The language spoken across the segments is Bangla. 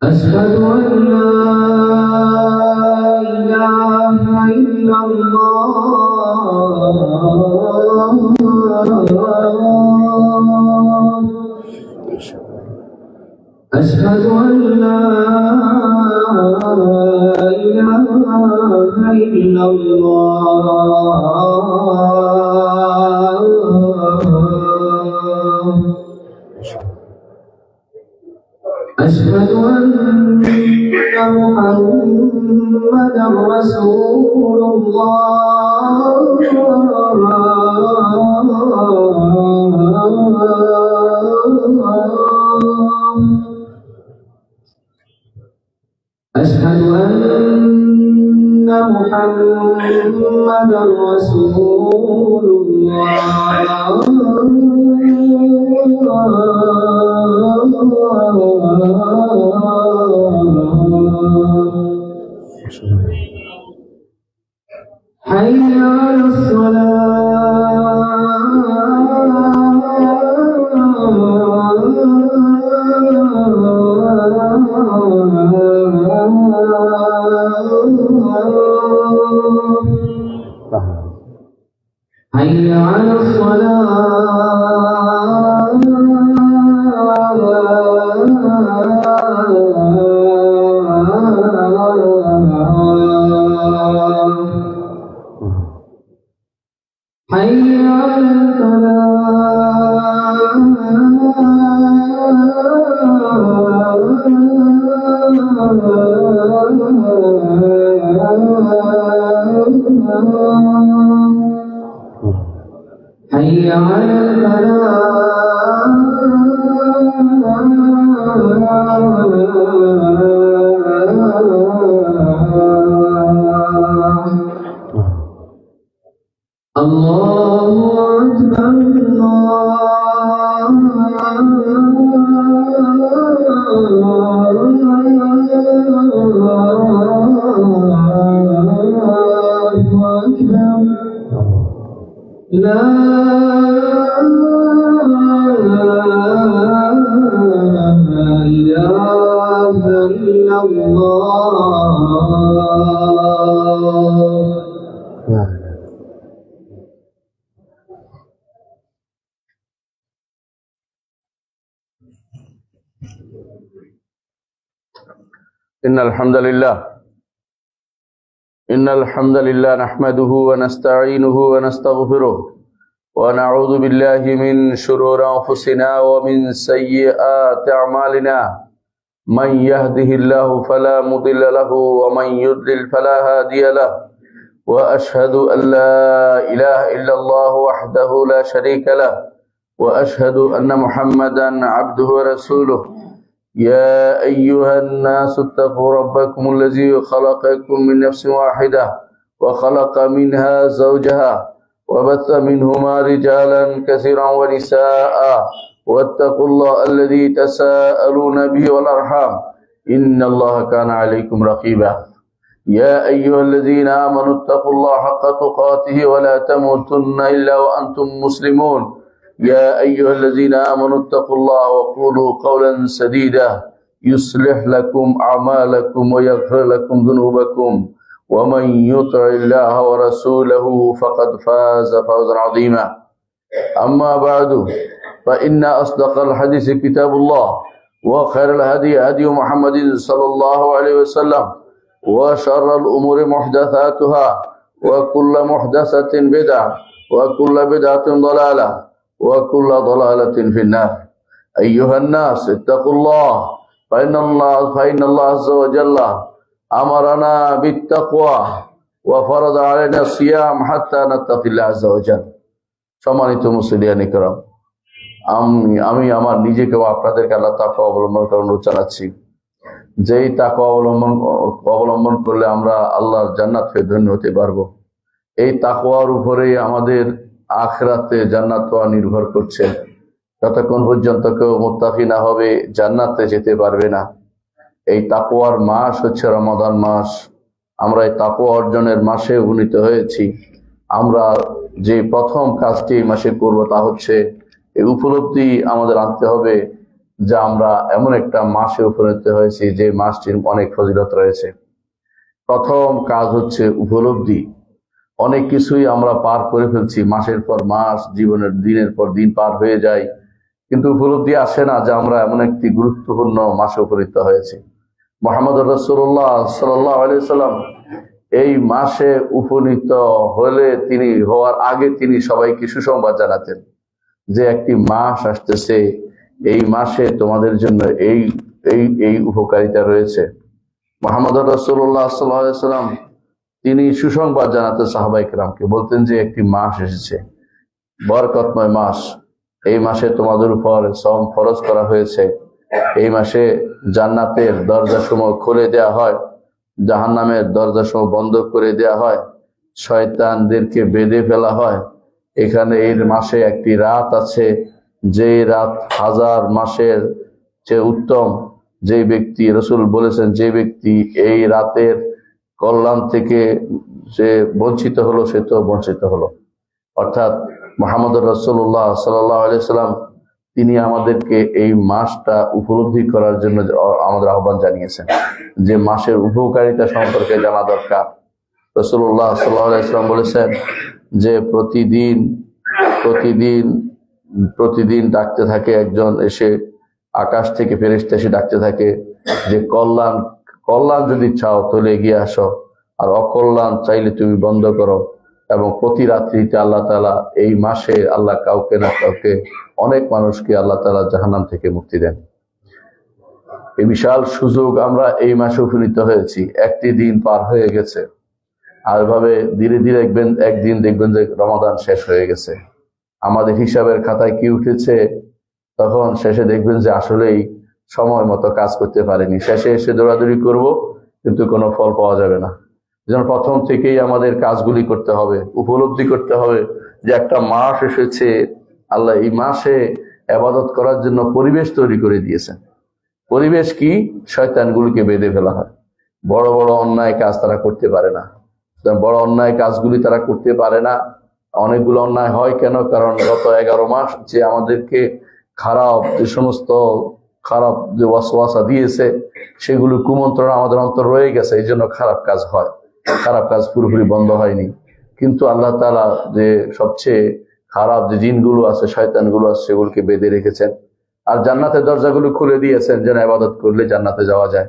أشهد أن لا إله إلا الله أشهد أن لا إله إلا الله أشهد أن محمدا رسول الله أشهد أن محمدا رسول الله حي على حي على حي على حي على الله أكبر لا إله إلا الله. إن الحمد لله نحمده ونستعينه ونستغفره ونعوذ بالله من شرور أنفسنا ومن سيئات أعمالنا من يهده الله فلا مضل له ومن يضلل فلا هادي له وأشهد أن لا إله إلا الله وحده لا شريك له وأشهد أن محمدا عبده ورسوله يا أيها الناس اتقوا ربكم الذي خلقكم من نفس واحدة وخلق منها زوجها وبث منهما رجالا كثيرا ونساء واتقوا الله الذي تساءلون به والأرحام إن الله كان عليكم رقيبا يا أيها الذين آمنوا اتقوا الله حق تقاته ولا تموتن إلا وأنتم مسلمون يا أيها الذين آمنوا اتقوا الله وقولوا قولا سديدا يصلح لكم أعمالكم ويغفر لكم ذنوبكم ومن يطع الله ورسوله فقد فاز فوزا عظيما أما بعد فإن أصدق الحديث كتاب الله وخير الهدي هدي محمد صلى الله عليه وسلم وشر الأمور محدثاتها وكل محدثة بدعة وكل بدعة ضلالة وكل ضلالة في النار أيها الناس اتقوا الله فإن الله عز وجل أمرنا بالتقوى وفرض علينا الصيام حتى نتقي الله عز وجل সম্মানিত মুসলিয়ান ইকরাম আমি আমার নিজেকে ও আপনাদেরকে আল্লাহ তাকওয়া অবলম্বন করার অনুরোধ জানাচ্ছি যেই তাকওয়া অবলম্বন করলে আমরা আল্লাহর জান্নাত পেয়ে ধন্য হতে পারবো। এই তাকওয়ার উপরেই আমাদের আখিরাতে জান্নাত পাওয়া নির্ভর করছে। যতক্ষণ পর্যন্ত কেউ মুত্তাকি না হবে জান্নাতে যেতে পারবে না। এই তাকওয়ার মাস হচ্ছে রমাদান মাস। আমরা এই তাকওয়া অর্জনের মাসে উপনীত হয়েছি। আমরা যে প্রথম কাজটি এই মাসে করবো তা হচ্ছে এই উপলব্ধি আমাদের আনতে হবে যে আমরা এমন একটা মাসে উপনীত হয়েছি যে মাসটির অনেক ফজিলত রয়েছে। প্রথম কাজ হচ্ছে উপলব্ধি। অনেক কিছুই আমরা পার করে ফেলছি, মাসের পর মাস, জীবনের দিনের পর দিন পার হয়ে যায়, কিন্তু উপলব্ধি আসে না যে আমরা এমন একটি গুরুত্বপূর্ণ মাসে উপনীত হয়েছি। মুহাম্মদ রাসূলুল্লাহ সাল্লাল্লাহু আলাইহি সাল্লাম এই মাসে উপনীত হওয়ার আগে তিনি সবাইকে সুসংবাদ জানাতেন যে একটি মাস আসতেছে, এই মাসে তোমাদের জন্য এই এই এই উপকারিতা রয়েছে। মুহাম্মদ রাসূলুল্লাহ সাল্লাল্লাহু আলাইহি সাল্লাম তিনি সুসংবাদ জানাতেন সাহাবায়ে কেরামকে, বলতেন যে একটি মাস এসেছে, বরকতময় মাস। এই মাসে তোমাদের উপর সওম ফরজ করা হয়েছে। এই মাসে জান্নাতের দরজাসমূহ খুলে দেয়া হয়, জাহান্নামের দরজাসমূহ বন্ধ করে দেয়া হয়, শয়তানদেরকে বেঁধে ফেলা হয়। এখানে এই মাসে একটি রাত আছে, যে রাত হাজার মাসের চেয়ে উত্তম। যে ব্যক্তি, রাসূল বলেছেন, যে ব্যক্তি এই রাতের কল্যাণ থেকে যে বঞ্চিত হলো সে তো বঞ্চিত হলো। অর্থাৎ মুহাম্মদ রাসূলুল্লাহ সাল্লাল্লাহু আলাইহি সাল্লাম তিনি আমাদেরকে এই মাসটা উপলব্ধি করার জন্য আমাদের আহ্বান জানিয়েছেন যে মাসের উপকারিতা সম্পর্কে জানা দরকার। রাসূলুল্লাহ সাল্লাল্লাহু আলাইহি সাল্লাম বলেছেন যে প্রতিদিন ডাকতে থাকে একজন, এসে আকাশ থেকে ফেরেশতা এসে ডাকতে থাকে যে কল্যাণ যদি চাও তাহলে এগিয়ে আসো, আর অকল্যাণ চাইলে তুমি বন্ধ করো। এবং প্রতি রাত্রিতে আল্লাহ তাআলা এই মাসে আল্লাহ কাউকে না কাউকে, অনেক মানুষকে আল্লাহ তাআলা জাহান্নাম থেকে মুক্তি দেন। এই বিশাল সুযোগ, আমরা এই মাসে উপনীত হয়েছি, একটি দিন পার হয়ে গেছে। আর এভাবে ধীরে ধীরে একদিন দেখবেন যে রমাদান শেষ হয়ে গেছে। আমাদের হিসাবের খাতায় কি উঠেছে, তখন শেষে দেখবেন যে আসলেই সময় মতো কাজ করতে পারেনি। শেষে এসে দৌড়াদৌড়ি করব, কিন্তু কোনো ফল পাওয়া যাবে না। যেন প্রথম থেকেই আমাদের কাজগুলি করতে হবে, উপলব্ধি করতে হবে যে একটা মাস এসেছে, আল্লাহ এই মাসে ইবাদত করার জন্য পরিবেশ তৈরি করে দিয়েছেন। পরিবেশ কি? শয়তানগুলিকে বেঁধে ফেলা হয়। বড় বড় অন্যায় কাজ তারা করতে পারে না। বড় অন্যায় কাজগুলি তারা করতে পারে না। অনেকগুলো অন্যায় হয় কেন? কারণ গত 11 মাস যে আমাদেরকে যে সমস্ত খারাপ যে ওয়াসওয়াসা দিয়েছে, সেগুলো কুমন্ত্রণা আমাদের অন্তর রয়ে গেছে। এই জন্য খারাপ কাজ হয়, খারাপ কাজ পুরোপুরি বন্ধ হয়নি। কিন্তু আল্লাহ তাআলা যে সবচেয়ে খারাপ যে জিনগুলো আছে, শয়তানগুলো আছে, সেগুলোকে বেঁধে রেখেছেন। আর জান্নাতের দরজাগুলো খুলে দিয়েছেন যেন ইবাদত করলে জান্নাতে যাওয়া যায়।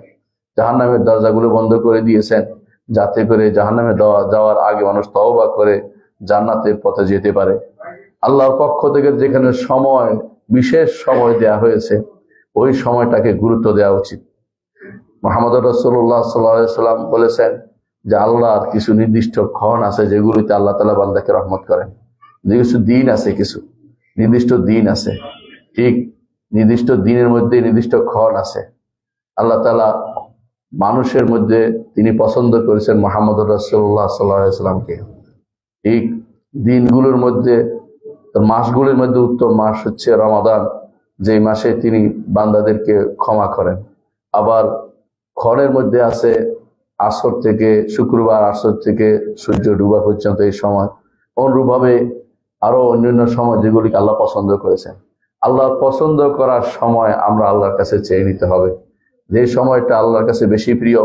জাহান্নামের দরজাগুলো বন্ধ করে দিয়েছেন যাতে করে জাহান্নামে যাওয়ার আগে মানুষ তওবা করে জান্নাতের পথে যেতে পারে। আল্লাহর পক্ষ থেকে যেখানে বিশেষ সময় দেয়া হয়েছে, ওই সময়টাকে গুরুত্ব দেওয়া উচিত। মুহাম্মদ রাসূলুল্লাহ সাল্লাল্লাহু আলাইহি সাল্লাম বলেছেন যে আল্লাহর কিছু নির্দিষ্ট ক্ষণ আছে যেগুলিতে আল্লাহ তাআলা বান্দাকে রহমত করেন। যে কিছু দিন আছে, কিছু নির্দিষ্ট দিন আছে, ঠিক নির্দিষ্ট দিনের মধ্যে নির্দিষ্ট ক্ষণ আছে। আল্লাহ তাআলা মানুষের মধ্যে তিনি পছন্দ করেছেন মুহাম্মদ রাসূলুল্লাহ সাল্লাল্লাহু আলাইহি সাল্লামকে। এই দিনগুলোর মধ্যে, মাসগুলির মধ্যে উত্তম মাস হচ্ছে রমাদান, যে মাসে তিনি বান্দাদেরকে ক্ষমা করেন। আবার ক্ষণের মধ্যে আছে আসর থেকে, শুক্রবার আসর থেকে সূর্য ডুবা পর্যন্ত এই সময়। অনুরূপভাবে আরো অন্যান্য সময় যেগুলিকে আল্লাহ পছন্দ করেছেন। আল্লাহর পছন্দ করার সময় আমরা আল্লাহর কাছে চেয়ে নিতে হবে। যে সময়টা আল্লাহর কাছে বেশি প্রিয়,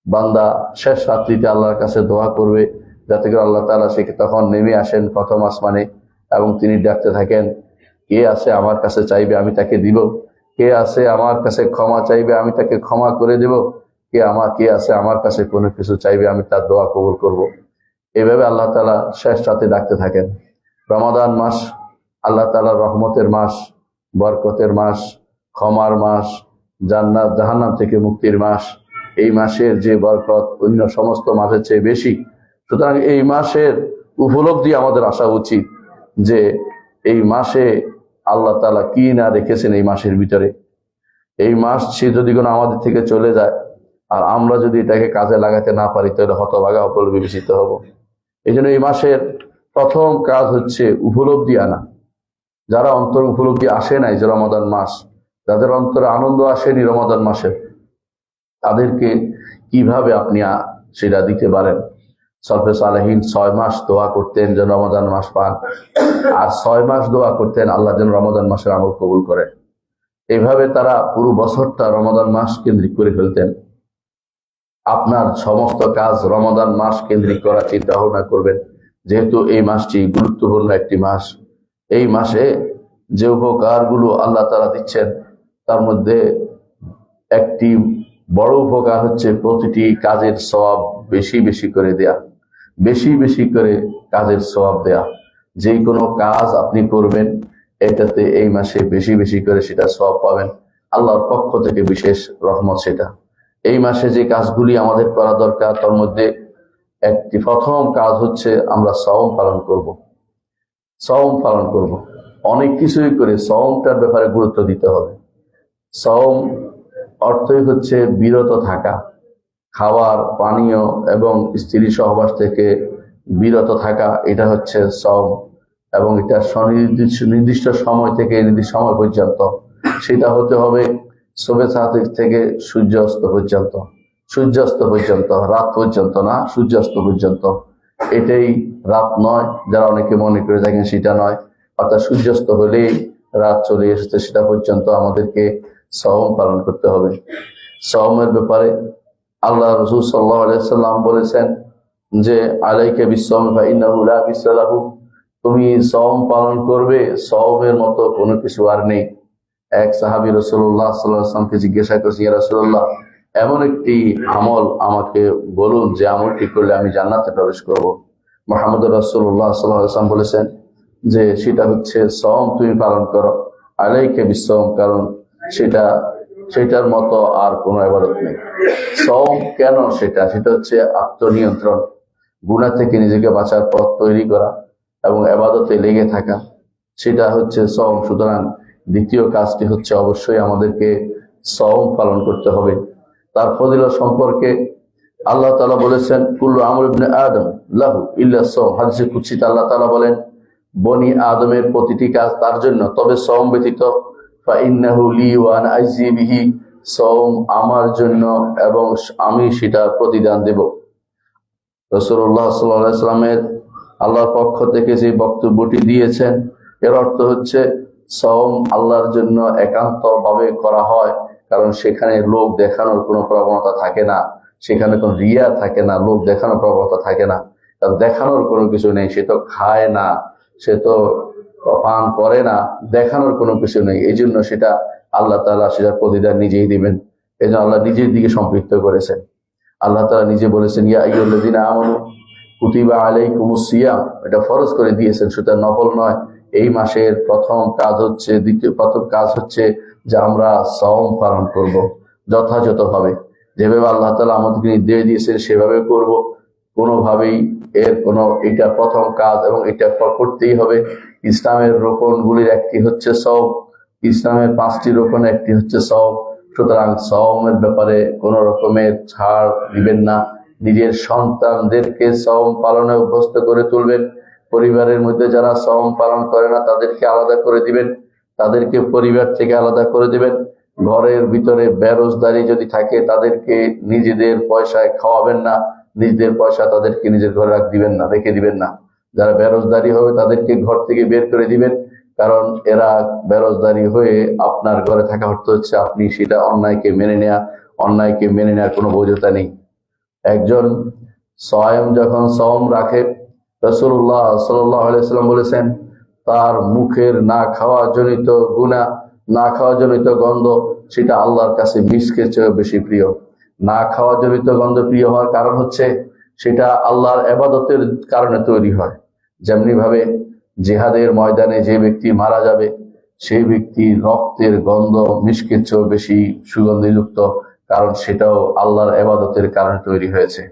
বান্দা শেষ রাত্রিতে আল্লাহর কাছে দোয়া করবে যাতে করে আল্লাহ তাআলা সে তখন নেমে আসেন প্রথম আসমানে এবং তিনি ডাকতে থাকেন, কে আছে আমার কাছে চাইবে আমি তাকে দিব, কে আছে আমার কাছে ক্ষমা চাইবে আমি তাকে ক্ষমা করে দেব, কে আছে আমার কাছে কোনো কিছু চাইবে আমি তার দোয়া কবুল করব। এইভাবে আল্লাহ তাআলা শেষ রাতে ডাকতে থাকেন। রমাদান মাস আল্লাহ তাআলার রহমতের মাস, বরকতের মাস, ক্ষমার মাস, জান্নাত জাহান্নাম থেকে মুক্তির মাস। এই মাসের যে বরকত অন্য সমস্ত মাসের চেয়ে বেশি। সুতরাং এই মাসের উপলব্ধি আমাদের আসা উচিত যে এই মাসে আল্লাহ তাআলা কি না রেখেছেন এই মাসের ভিতরে। এই মাস সে যদি কোনো আমাদের থেকে চলে যায় আর আমরা যদি এটাকে কাজে লাগাতে না পারি তাহলে হতভাগা অপর বিবেচিত হব। এই জন্য এই মাসের প্রথম কাজ হচ্ছে উপলব্ধি আনা। যারা অন্তর উপলব্ধি আসে নাই যে রমাদান মাস, যাদের অন্তরে আনন্দ আসেনি রমাদান মাসে, তাদেরকে কিভাবে আপনি সেটা দিতে পারেন। সলফে সালেহীন 6 মাস দোয়া করতেন যেন রমাদান মাস পান, আর 6 মাস দোয়া করতেন আল্লাহ যেন রমাদান মাসের আমল কবুল করেন। এইভাবে তারা পুরো বছরটা রমাদান মাস কেন্দ্রিক করে ফেলতেন। আপনার সমস্ত কাজ রমাদান মাস কেন্দ্রিক করার চিন্তা ভাবনা করবেন, যেহেতু এই মাসটি গুরুত্বপূর্ণ একটি মাস। এই মাসে যে উপকারগুলো আল্লাহ তাআলা দিচ্ছেন তার মধ্যে একটি বড় উপকার হচ্ছে প্রতিটি কাজের সওয়াব বেশি বেশি করে দেয়া, বেশি বেশি করে কাজের সওয়াব দেয়া। যে কোনো কাজ আপনি করবেন এটাতে এই মাসে বেশি বেশি করে সেটা সওয়াব পাবেন, আল্লাহর পক্ষ থেকে বিশেষ রহমত সেটা। এই মাসে যে কাজগুলি আমাদের করা দরকার তার মধ্যে একটি প্রথম কাজ হচ্ছে আমরা সওম পালন করব। সওম পালন করব, অনেক কিছুই করে সওমটার ব্যাপারে গুরুত্ব দিতে হবে। সওম অর্থই হচ্ছে বিরত থাকা, খাবার পানীয় এবং স্ত্রী সহবাস থেকে বিরত থাকা, এটা হচ্ছে সওম। এবং এটা নির্দিষ্ট সময় থেকে নির্দিষ্ট সময় পর্যন্ত, সেটা হতে হবে সবে সাদিক থেকে সূর্যাস্ত পর্যন্ত, সূর্যাস্ত পর্যন্ত, রাত পর্যন্ত না, সূর্যাস্ত পর্যন্ত। এটাই রাত নয়, যারা অনেকে মনে করে থাকেন সেটা নয়, অর্থাৎ সূর্যাস্ত হলেই রাত চলে এসেছে সেটা পর্যন্ত আমাদেরকে সওম পালন করতে হবে। সওমের ব্যাপারে আল্লাহ রাসূল সাল্লাল্লাহু আলাইহি সাল্লাম বলেছেন যে আলাইকা বিসসাওমি ফাইন্নাহু লা বিসসা লাহু, তুমি সওম পালন করবে, সওমের মতো কোনো কিছু আর নেই। এক সাহাবী রাসূলুল্লাহ সাল্লাল্লাহু আলাইহি ওয়াসাল্লামকে জিজ্ঞাসা করেছেন, ইয়া রাসূলুল্লাহ, এমন একটি আমল আমাকে বলুন যে আমলটি করলে আমি জান্নাতে প্রবেশ করব। মুহাম্মদ রাসূলুল্লাহ সাল্লাল্লাহু আলাইহি ওয়াসাল্লাম বলেছেন যে সেটা হচ্ছে সওম তুমি পালন করো, আলাইকা বিসসাওম, কারণ সেটার মতো আর কোনো ইবাদত নেই। সওম কেন? সেটা হচ্ছে আত্মনিয়ন্ত্রণ, গুনাহ থেকে নিজেকে বাঁচার পথ তৈরি করা এবং ইবাদতে লেগে থাকা, সেটা হচ্ছে সওম। সুতরাং দ্বিতীয় কাজটি হচ্ছে অবশ্যই আমাদেরকে সওম পালন করতে হবে। তার ফজিলত সম্পর্কে আল্লাহ তাআলা বলেছেন, কুল্লু আমল ইবনে আদম লাহু ইল্লা সওম। হাদিসে কুদসিতে আল্লাহ তাআলা বলেন, বনি আদমের প্রতিটি কাজ তার জন্য, তবে সওম ব্যতীত। ফাইন্নাহু লি ওয়া আনা আজজি বিহি, সওম আমার জন্য এবং আমি সেটা প্রতিদান দেব। রাসূলুল্লাহ সাল্লাল্লাহু আলাইহি ওয়াসাল্লামের আল্লাহর পক্ষ থেকে যে বক্তব্যটি দিয়েছেন এর অর্থ হচ্ছে সওম আল্লাহর জন্য একান্ত ভাবে করা হয়, কারণ সেখানে লোক দেখানোর কোনো প্রবণতা থাকে না, সেখানে কোনো রিয়া থাকে না, লোক দেখানোর প্রবণতা থাকে না। কারণ দেখানোর কোনো কিছু নেই, সে তো খায় না, সে তো পান করে না, দেখানোর কোনো কিছু নেই। এই জন্য সেটা আল্লাহ তাআলা সেটার প্রতিদান নিজেই দিবেন। এই জন্য আল্লাহ নিজের দিকে সম্পৃক্ত করেছেন। আল্লাহ তাআলা নিজে বলেছেন, ইয়া আইয়ুহাল্লাযীনা আমানু কুতিবা আলাইকুমুস সিয়াম, এটা ফরজ করে দিয়েছেন, সেটা নফল নয়। এই মাসের প্রথম কাজ হচ্ছে যে আমরা সওম পালন করব যথাযথভাবে, যেভাবে আল্লাহ তাআলা আমাদেরকে নির্দেশ দিয়েছেন সেভাবে করব। কোনোভাবেই এটা প্রথম কাজ এবং এটা করতেই হবে। ইসলামের রোকনগুলির একটি হচ্ছে সওম, ইসলামের 5টি রোকনের একটি হচ্ছে সওম। সুতরাং সওমের ব্যাপারে কোনো রকমের ছাড় দিবেন না। নিজের সন্তানদেরকে সওম পালনে অভ্যস্ত করে তুলবেন। পরিবারের মধ্যে যারা সওম পালন করে না তাদেরকে আলাদা করে দিবেন, তাদেরকে পরিবার থেকে আলাদা করে দিবেন। ঘরের ভিতরে বেরোজগারি যদি থাকে তাদেরকে নিজেদের পয়সায় খাওয়াবেন না, নিজেদের পয়সা তাদেরকে নিজের ঘরে রেখে দিবেন না। যারা বেরোজগারি হবে তাদেরকে ঘর থেকে বের করে দিবেন, কারণ এরা বেরোজগারি হয়ে আপনার ঘরে থাকা অর্থ হচ্ছে আপনি সেটা অন্যায়কে মেনে নেওয়ার কোনো বৈধতা নেই। একজন সওম যখন সওম রাখে, রাসূলুল্লাহ সাল্লাল্লাহু আলাইহি ওয়াসাল্লাম বলেছেন তার মুখের না খাওয়া জনিত গুনাহ, না খাওয়া জনিত গন্ধ, সেটা আল্লাহর কাছে মিস্কের চেয়ে বেশি প্রিয়। না খাওয়া জনিত গন্ধ প্রিয় হওয়ার কারণ হচ্ছে সেটা আল্লাহর ইবাদতের কারণে তৈরি হয়। যেমনি ভাবে জিহাদের ময়দানে যে ব্যক্তি মারা যাবে সেই ব্যক্তির রক্তের গন্ধ মিস্কের চেয়ে বেশি সুগন্ধিযুক্ত, কারণ সেটাও আল্লাহর ইবাদতের কারণে তৈরি হয়েছে।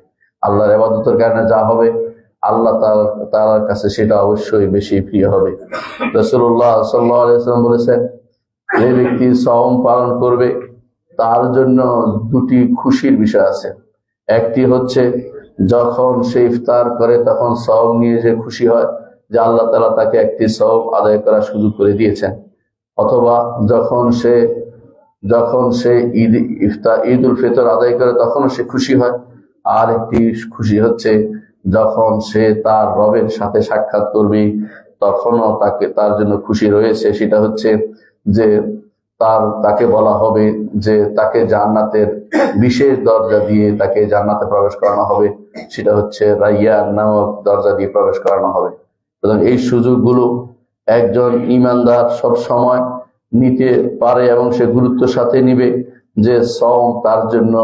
আল্লাহর ইবাদতের কারণে যা হবে আল্লাহ তাআলার কাছে সেটা অবশ্যই বেশি প্রিয় হবে। রাসূলুল্লাহ সাল্লাল্লাহু আলাইহি ওয়াসাল্লাম বলেছেন, যে ব্যক্তি সওম পালন করবে তার জন্য দুটি খুশির বিষয় আছে। একটি হচ্ছে যখন সে ইফতার করে তখন সওম নিয়ে যে খুশি হয় যে আল্লাহ তাআলা তাকে একটি সওম আদায় করার সুযোগ করে দিয়েছেন, অথবা যখন সে ঈদ উল ফিতর আদায় করে তখনও সে খুশি হয়। আর একটি খুশি হচ্ছে যখন সে তার রবের সাথে সাক্ষাৎ করবে তখনও তার জন্য খুশি রয়েছে। সেটা হচ্ছে যে তাকে বলা হবে যে তাকে জান্নাতের বিশেষ দরজা দিয়ে তাকে জান্নাতে প্রবেশ করানো হবে, সেটা হচ্ছে রাইয়ান নামক দরজা দিয়ে প্রবেশ করানো হবে। সুতরাং এই সুযোগগুলো একজন ঈমানদার সব সময় নিতে পারে এবং সে গুরুত্বের সাথে নিবে যে সওম তার জন্য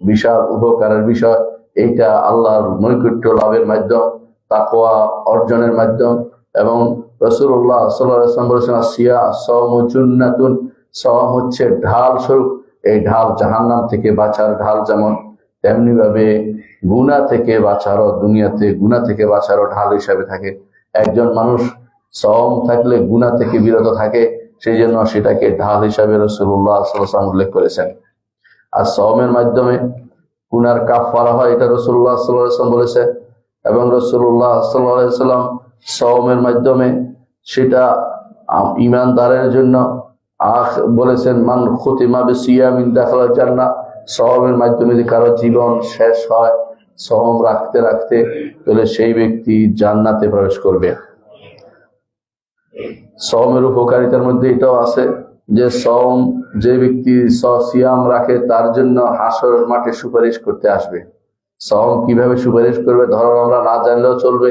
বিশাল উপকারের বিষয়। এইটা আল্লাহর নৈকট্য লাভের মাধ্যম, তাকওয়া অর্জনের মাধ্যম। এবং রাসূলুল্লাহ সাল্লাল্লাহু আলাইহি ওয়াসাল্লাম বলেছেন, সওমু জুন্নাতুন, সওম হচ্ছে ঢাল স্বরূপ। এই ঢাল জাহান্নাম থেকে বাঁচার ঢাল, যেমন তেমনি ভাবে গুনাহ থেকে বাঁচারও, দুনিয়াতে গুনাহ থেকে বাঁচারও ঢাল হিসাবে থাকে। একজন মানুষ সওম থাকলে গুনাহ থেকে বিরত থাকে, সেই জন্য সেটাকে ঢাল হিসাবে রাসূলুল্লাহ সাল্লাল্লাহু আলাইহি ওয়াসাল্লাম উল্লেখ করেছেন। আর সওমের মাধ্যমে গুনার কাফারা হয়, এটা রাসূলুল্লাহ সাল্লাল্লাহু আলাইহি ওয়াসাল্লাম বলেছেন। এবং রাসূলুল্লাহ সাল্লাল্লাহু আলাইহি ওয়াসাল্লাম সওমের মাধ্যমে সেটা ঈমানদারের জন্য বলেছেন, মান খুতিমা বিসিয়ামিন দাখালাল জান্নাহ। সওমের মাধ্যমে যদি কারো জীবন শেষ হয় সওম রাখতে রাখতে, তাহলে সেই ব্যক্তি জান্নাতে প্রবেশ করবে। সওমের উপকারিতার মধ্যে এটাও আছে যে সওম যে ব্যক্তি সিয়াম রাখে তার জন্য হাসরের মাঠে সুপারিশ করতে আসবে। সওম কিভাবে সুপারিশ করবে, ধরো আমরা না জানলেও চলবে,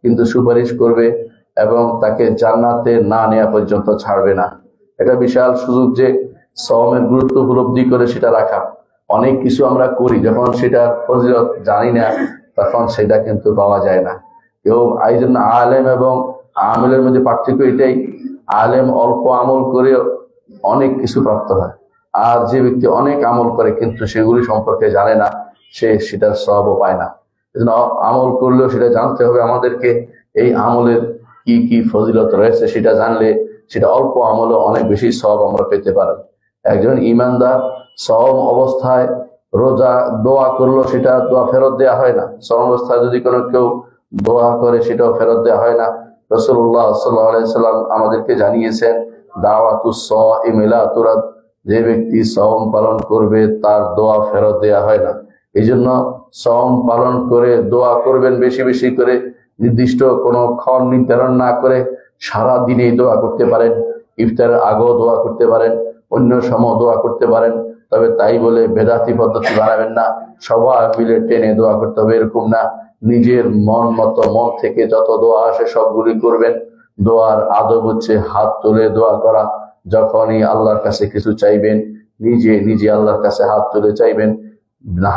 কিন্তু সুপারিশ করবে এবং তাকে জান্নাতে না নেওয়া পর্যন্ত ছাড়বে না। এটা বিশাল সুযোগ যে সওমের গুরুত্ব উপলব্ধি করে সেটা রাখা। অনেক কিছু আমরা করি, যখন সেটার ফজিলত জানি না তখন সেটা কিন্তু পাওয়া যায় না। এই জন্য আলেম এবং আমেলের মধ্যে পার্থক্য এটাই, আলেম অল্প আমল করেও অনেক কিছু প্রাপ্ত হয়, আর যে ব্যক্তি অনেক আমল করে কিন্তু সেগুলি সম্পর্কে জানে না, সে সেটার সওয়াবও পায় না। এজন্য আমল করলেও সেটা জানতে হবে আমাদেরকে, এই আমলের কি কি ফজিলত রয়েছে সেটা জানলে সেটা অল্প আমলে অনেক বেশি সওয়াব আমরা পেতে পারি। একজন ঈমানদার সওম অবস্থায় রোজা দোয়া করলো, সেটা দোয়া ফেরত দেওয়া হয় না। সওম অবস্থায় যদি কোনো কেউ দোয়া করে সেটাও ফেরত দেওয়া হয় না। রাসূলুল্লাহ সাল্লাল্লাহু আলাইহি ওয়াসাল্লাম আমাদেরকে জানিয়েছেন, দাওয়াতুস সাইমি লা তুরাদ, যে ব্যক্তি সওম পালন করবে তার দোয়া ফেরত দেওয়া হয় না। এই জন্য সওম পালন করে দোয়া করবেন বেশি বেশি করে, নির্দিষ্ট কোনো ক্ষণ নির্ধারণ না করে সারা দিনে দোয়া করতে পারেন। ইফতারের আগেও দোয়া করতে পারেন, অন্য সময় দোয়া করতে পারেন। তবে তাই বলে বেদাতি পদ্ধতি বানাবেন না, সবাই মিলে টেনে দোয়া করতে হবে এরকম না। নিজের মন মতো, মন থেকে যত দোয়া আসে সবগুলি করবেন। দোয়ার আদব হচ্ছে হাত তুলে দোয়া করা। যখনই আল্লাহর কাছে কিছু চাইবেন নিজে নিজে আল্লাহর কাছে হাত তুলে চাইবেন।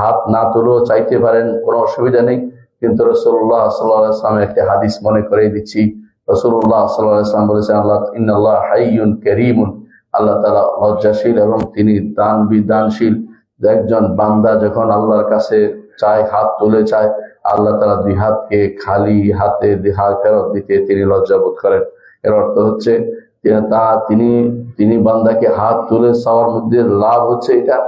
হাত না তুলেও চাইতে পারেন, কোনো অসুবিধা নেই। কিন্তু রাসূলুল্লাহ সাল্লাল্লাহু আলাইহি ওয়াসাল্লামের একটা হাদিস মনে করে দিচ্ছি। রাসূলুল্লাহ সাল্লাল্লাহু আলাইহি ওয়াসাল্লাম বলেছেন, ইন্নাল্লাহ হাইয়ুন কারীমুন, আল্লাহ তাআলা লজ্জাশীল এবং তিনি দানশীল। একজন বান্দা যখন আল্লাহর কাছে চায়, হাত তুলে চায়, আল্লাহ তাআলা দুই হাতকে খালি হাতে ফেরত দিতে তিনি লজ্জা বোধ করেন। এর অর্থ হচ্ছে তিনি বান্দাকে হাত তুলে চাওয়ার মধ্যে লাভ হচ্ছে এটা,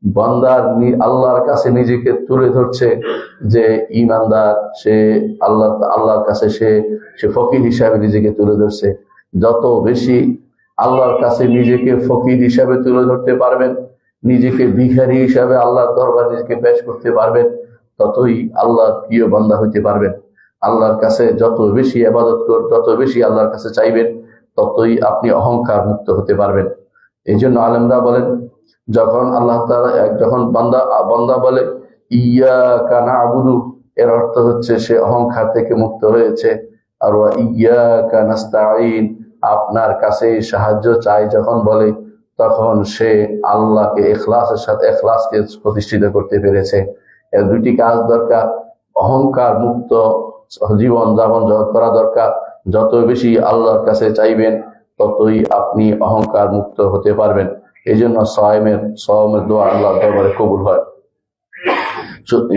বান্দার আল্লাহর কাছে নিজেকে তুলে ধরছে যে ঈমানদার, সে আল্লাহর কাছে সে ফকির হিসাবে নিজেকে তুলে ধরছে। যত বেশি আল্লাহর কাছে নিজেকে ফকির হিসাবে তুলে ধরতে পারবেন, নিজেকে ভিখারি হিসাবে আল্লাহর দরবারে নিজেকে পেশ করতে পারবেন, ততই আল্লাহর প্রিয় বান্দা হইতে পারবেন। আল্লাহর কাছে যত বেশি ইবাদত যত বেশি আল্লাহর কাছে চাইবেন, ততই আপনি অহংকার মুক্ত হতে পারবেন। এই জন্য আলেমরা বলেন, যখন আল্লাহ তাআলা যখন বান্দা বলে ইয়াকা না'বুদু, এর অর্থ হচ্ছে সে অহংকার থেকে মুক্ত হয়েছে। আর ওয়া ইয়াকা নাস্তাঈন, আপনার কাছে সাহায্য চাই যখন বলে, তখন সে আল্লাহকে ইখলাসকে প্রতিষ্ঠিত করতে পেরেছে। এর দুটি কাজ দরকার, অহংকার মুক্ত জীবন যাপন করা দরকার। যত বেশি আল্লাহর কাছে চাইবেন ততই আপনি অহংকার মুক্ত হতে পারবেন। এই জন্য সওমের দোয়া আল্লাহর দরবারে কবুল হয়।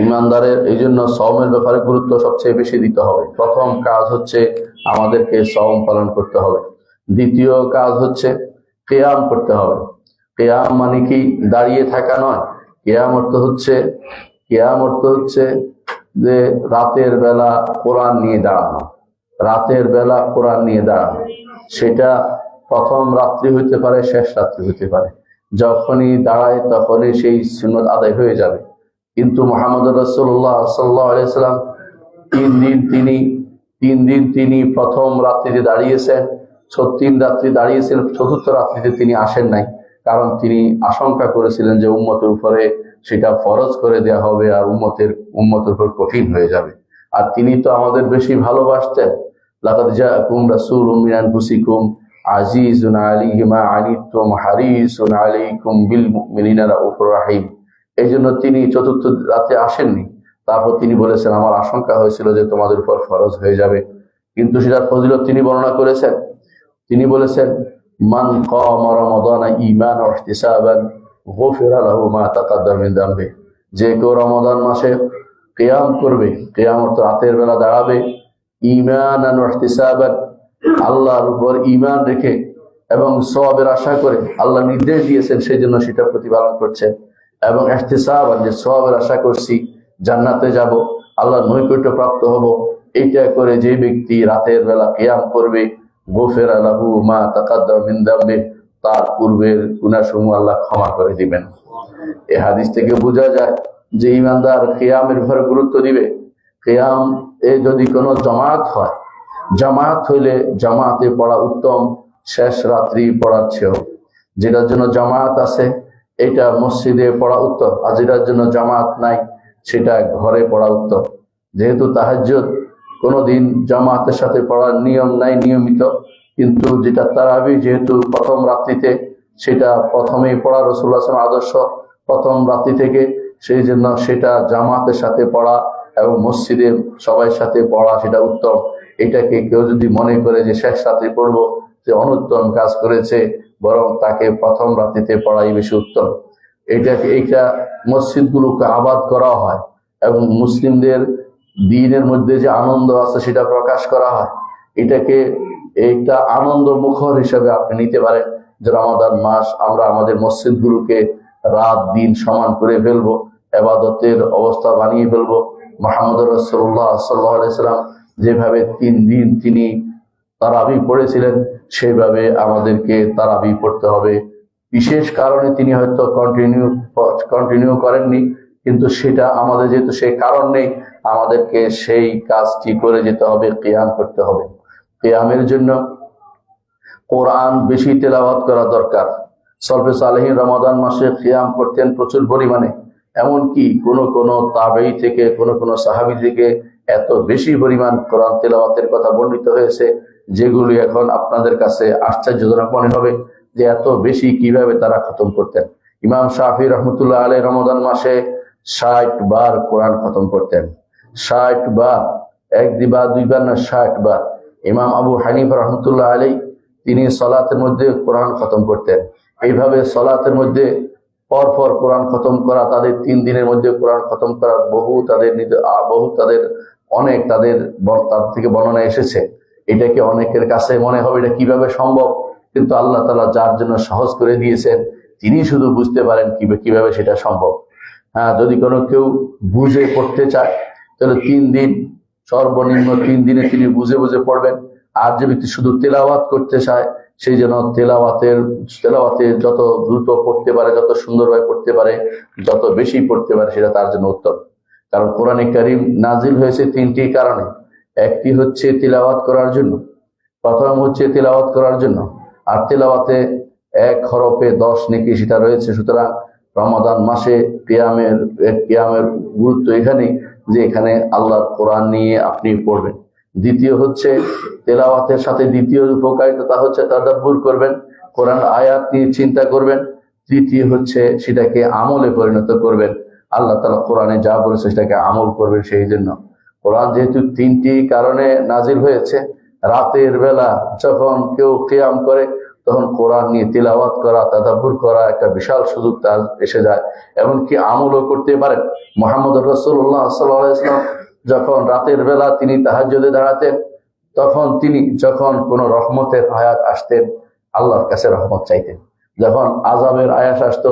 ঈমানদারের এই জন্য সওমের ব্যাপারে গুরুত্ব সবচেয়ে বেশি দিতে হবে। প্রথম কাজ হচ্ছে আমাদেরকে সওম পালন করতে হবে। দ্বিতীয় কাজ হচ্ছে কিয়াম করতে হবে। কিয়াম মানে কি দাঁড়িয়ে থাকা নয়। কিয়াম অর্থ হচ্ছে যে রাতের বেলা কোরআন নিয়ে দাঁড়ানো। রাতের বেলা কোরআন নিয়ে দাঁড়ানো, সেটা প্রথম রাত্রি হইতে পারে, শেষ রাত্রি হইতে পারে। যখনই দাঁড়ায় তখনই সেই সুন্নত আদায় হয়ে যাবে। কিন্তু মুহাম্মদ রাসূলুল্লাহ সাল্লাল্লাহু আলাইহি ওয়াসাল্লাম তিন দিন তিনি প্রথম রাত্রিতে দাঁড়িয়েছেন, 3 রাত্রি দাঁড়িয়েছেন, চতুর্থ রাত্রিতে তিনি আসেন নাই। কারণ তিনি আশঙ্কা করেছিলেন যে উম্মতের উপরে সেটা ফরজ করে দেওয়া হবে আর উম্মতের উপর কঠিন হয়ে যাবে। আর তিনি তো আমাদের বেশি ভালোবাসতেন। লাকাদ জাআকুম রাসূলুম মিন আনফুসিকুম আজিজুন আলাইহি মা আনিতুম হারিসুন আলাইকুম বিল মুমিনিনা রাউফুর রাহিম। এই জন্য তিনি চতুর্থ রাতে আসেননি। তারপর তিনি বলেছেন, আমার আশঙ্কা হয়েছিল যে তোমাদের উপর ফরজ হয়ে যাবে। কিন্তু সেটার ফজিলত তিনি বর্ণনা করেছেন। তিনি বলেছেন, মান কামা রমাদানা ঈমানান ওয়া ইহতিসাবান গুফিরা লাহু মা তাকাদ্দাম মিন যামবি। যে কেউ রমাদান মাসে কিয়াম করবে, কিয়াম অর্থ রাতের বেলা দাঁড়াবে, ঈমানান ওয়া ইহতিসাবান, আল্লাহর উপর ঈমান রেখে এবং সওয়াবের আশা করে, আল্লাহ নির্দেশ দিয়েছেন সেই জন্য সেটা প্রতিপালন করছেন, এবং ইহতিসাবান, যে সওয়াবের আশা করছি, জান্নাতে যাব, আল্লাহর নৈকট্য প্রাপ্ত হব, এইটা করে যে ব্যক্তি রাতের বেলা কিয়াম করবে, গুফিরা লাহু মা তাকাদ্দাম মিন যামবি, তার পূর্বের গুনাহসমূহ আল্লাহ ক্ষমা করে দিবেন। এই হাদিস থেকে বোঝা যায় যে ঈমানদার কিয়ামের উপরে গুরুত্ব দিবে। কিয়াম এ যদি কোনো জামাত হয়, জামাত হইলে জামাতে পড়া উত্তম শেষ রাত্রি পড়ার চেয়েও। যেটার জন্য জামাত আছে এটা মসজিদে পড়া উত্তম, আর যেটার জন্য জামাত নাই সেটা ঘরে পড়া উত্তম। যেহেতু তাহাজ্জুদ কোনোদিন জামাতের সাথে পড়ার নিয়ম নাই নিয়মিত, কিন্তু যেটা তারাবি যেহেতু প্রথম রাত্রিতে, সেটা প্রথমেই পড়া রাসূলুল্লাহ সাল্লাল্লাহু আলাইহি ওয়াসাল্লাম আদর্শ প্রথম রাত্রি থেকে, সেই জন্য সেটা জামাতের সাথে পড়া এবং মসজিদে সবাই সাথে পড়া সেটা উত্তম। এটাকে কেউ যদি মনে করে যে শেষ রাত্রি পড়বো, যে অনুত্তম কাজ করেছে, বরং তাকে প্রথম রাত্রিতে পড়াই বেশি উত্তম। এইটা মসজিদগুলোকে আবাদ করা হয় এবং মুসলিমদের দ্বীনের মধ্যে যে আনন্দ আছে সেটা প্রকাশ করা হয়। এটাকে একটা আনন্দ মুখর হিসাবে আপনি নিতে পারেন যে রমাদান মাস আমরা আমাদের মসজিদগুলোকে রাত দিন সমান করে ফেলবো, ইবাদতের অবস্থা বানিয়ে ফেলবো। মুহাম্মদ রাসূলুল্লাহ সাল্লাল্লাহু আলাইহি ওয়াসাল্লাম যেভাবে 3 দিন তিনি তারাবি পড়েছিলেন, সেইভাবে আমাদেরকে তারাবি পড়তে হবে। বিশেষ কারণে তিনি হয়তো কন্টিনিউ করেননি, কিন্তু সেটা আমাদের যেহেতু সেই কারণ নেই, আমাদেরকে সেই কাজটি করে যেতে হবে, কিয়াম করতে হবে। কিয়ামের জন্য কোরআন বেশি তেলাওয়াত করা দরকার। সলফে সালেহিন রমাদান মাসে কিয়াম করতেন প্রচুর পরিমাণে। এমনকি কোন তাবেঈ থেকে কোন সাহাবী থেকে এত বেশি পরিমাণ কোরআন তেলাওয়াতের কথা বর্ণিত হয়েছে, যেগুলি এখন আপনাদের কাছে আশ্চর্যজনক মনে হবে যে এত বেশি কিভাবে তারা খতম করতেন। ইমাম শাফি রহমতুল্লাহ আলাইহি রমাদান মাসে 60 বার কোরআন খতম করতেন। 60 বার, 1 বার 2 বার না, 60 বার। ইমাম আবু হানিফা রহমতুল্লাহ আলাইহি তিনি সালাতের মধ্যে কোরআন খতম করতেন। এইভাবে সালাতের মধ্যে পরপর কোরআন খতম করা, তাদের 3 দিনের মধ্যে কোরআন খতম করার তাদের থেকে বর্ণনা এসেছে। এটাকে অনেকের কাছে মনে হবে এটা কিভাবে সম্ভব, কিন্তু আল্লাহ তাআলা যার জন্য সহজ করে দিয়েছেন তিনি শুধু বুঝতে পারেন কিভাবে সেটা সম্ভব। হ্যাঁ, যদি কেউ বুঝে পড়তে চায় তাহলে 3 দিন, সর্বনিম্ন 3 দিনে তিনি বুঝে বুঝে পড়বেন। আর যে ব্যক্তি শুধু তেলাওয়াত করতে চায়, সেই জন্য তেলাওয়াতে যত দ্রুত পড়তে পারে, যত সুন্দরভাবে পড়তে পারে, যত বেশি পড়তে পারে, সেটা তার জন্য উত্তম। কারণ কোরআনে কারীম নাজিল হয়েছে 3টি কারণে। একটি হচ্ছে তিলাওয়াত করার জন্য, প্রথম হচ্ছে তিলাওয়াত করার জন্য, আর তিলাওয়াতে 1 হরফে 10 নেকি সেটা রয়েছে। সুতরাং রমাদান মাসে কিয়ামের গুরুত্ব এখানেই যে এখানে আল্লাহর কোরআন নিয়ে আপনি পড়বেন। দ্বিতীয় হচ্ছে তেলাওয়াতের সাথে দ্বিতীয় উপকারিতা হচ্ছে তাদাব্বুর করবেন, কোরআন আয়াত নিয়ে চিন্তা করবেন। তৃতীয় হচ্ছে সেটাকে আমলে পরিণত করবেন। আল্লাহ তাআলা কোরআনে যা বলেছে সেটাকে আমল করবেন। সেই জন্য কোরআন যেহেতু 3টি কারণে নাজিল হয়েছে, রাতের বেলা যখন কেউ কিয়াম করে তখন কোরআন নিয়ে তিলাওয়াত করা, তাদাব্বুর করা একটা বিশাল সুযোগ তার এসে যায়, এমনকি আমলও করতে পারেন। মুহাম্মদ রাসূলুল্লাহ সাল্লাল্লাহু আলাইহি ওয়াসাল্লাম যখন রাতের বেলা তিনি তাহাজ্জুদে দাঁড়াতেন, তখন তিনি যখন কোনো রহমতের আয়াত আসতেন আল্লাহর কাছে রহমত চাইতেন। যখন আযাবের আয়াস আসতো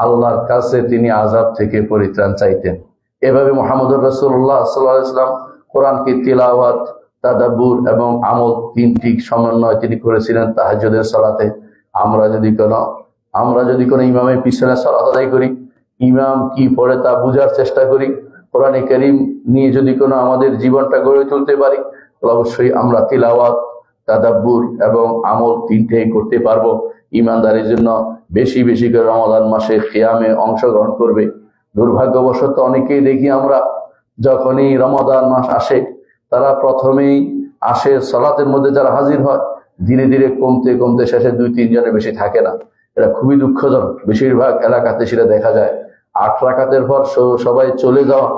আল্লাহর কাছে তিনি আযাব থেকে পরিত্রাণ চাইতেন। এভাবে মুহাম্মদুর রাসূলুল্লাহ সাল্লাল্লাহু আলাইহি ওয়াসাল্লাম কোরআনকে তিলাওয়াত, তাদাব্বুর এবং আমল তিনটি সমন্বয় তিনি করেছিলেন তাহাজ্জুদের সালাতে। আমরা যদি কোনো ইমামের পিছনে সালাত আদায় করি, ইমাম কি পড়ে তা বুঝার চেষ্টা করি, কোরআনে কারীম নিয়ে যদি কোনো আমাদের জীবনটা গড়ে তুলতে পারি, অবশ্যই আমরা তিলাওয়াত, তাদাব্বুর এবং আমল তিনটেই করতে পারবো। ইমানদারের জন্য বেশি বেশি করে রমাদান মাসে কিয়ামে অংশগ্রহণ করবে। দুর্ভাগ্যবশত অনেকেই দেখি আমরা যখনই রমাদান মাস আসে, তারা প্রথমেই আসে সালাতের মধ্যে যারা হাজির হয়, ধীরে ধীরে কমতে কমতে শেষে 2-3 জনের বেশি থাকে না। এটা খুবই দুঃখজনক। বেশিরভাগ এলাকাতে সেটা দেখা যায়। 8 রাকাতের পর সবাই চলে যাওয়া,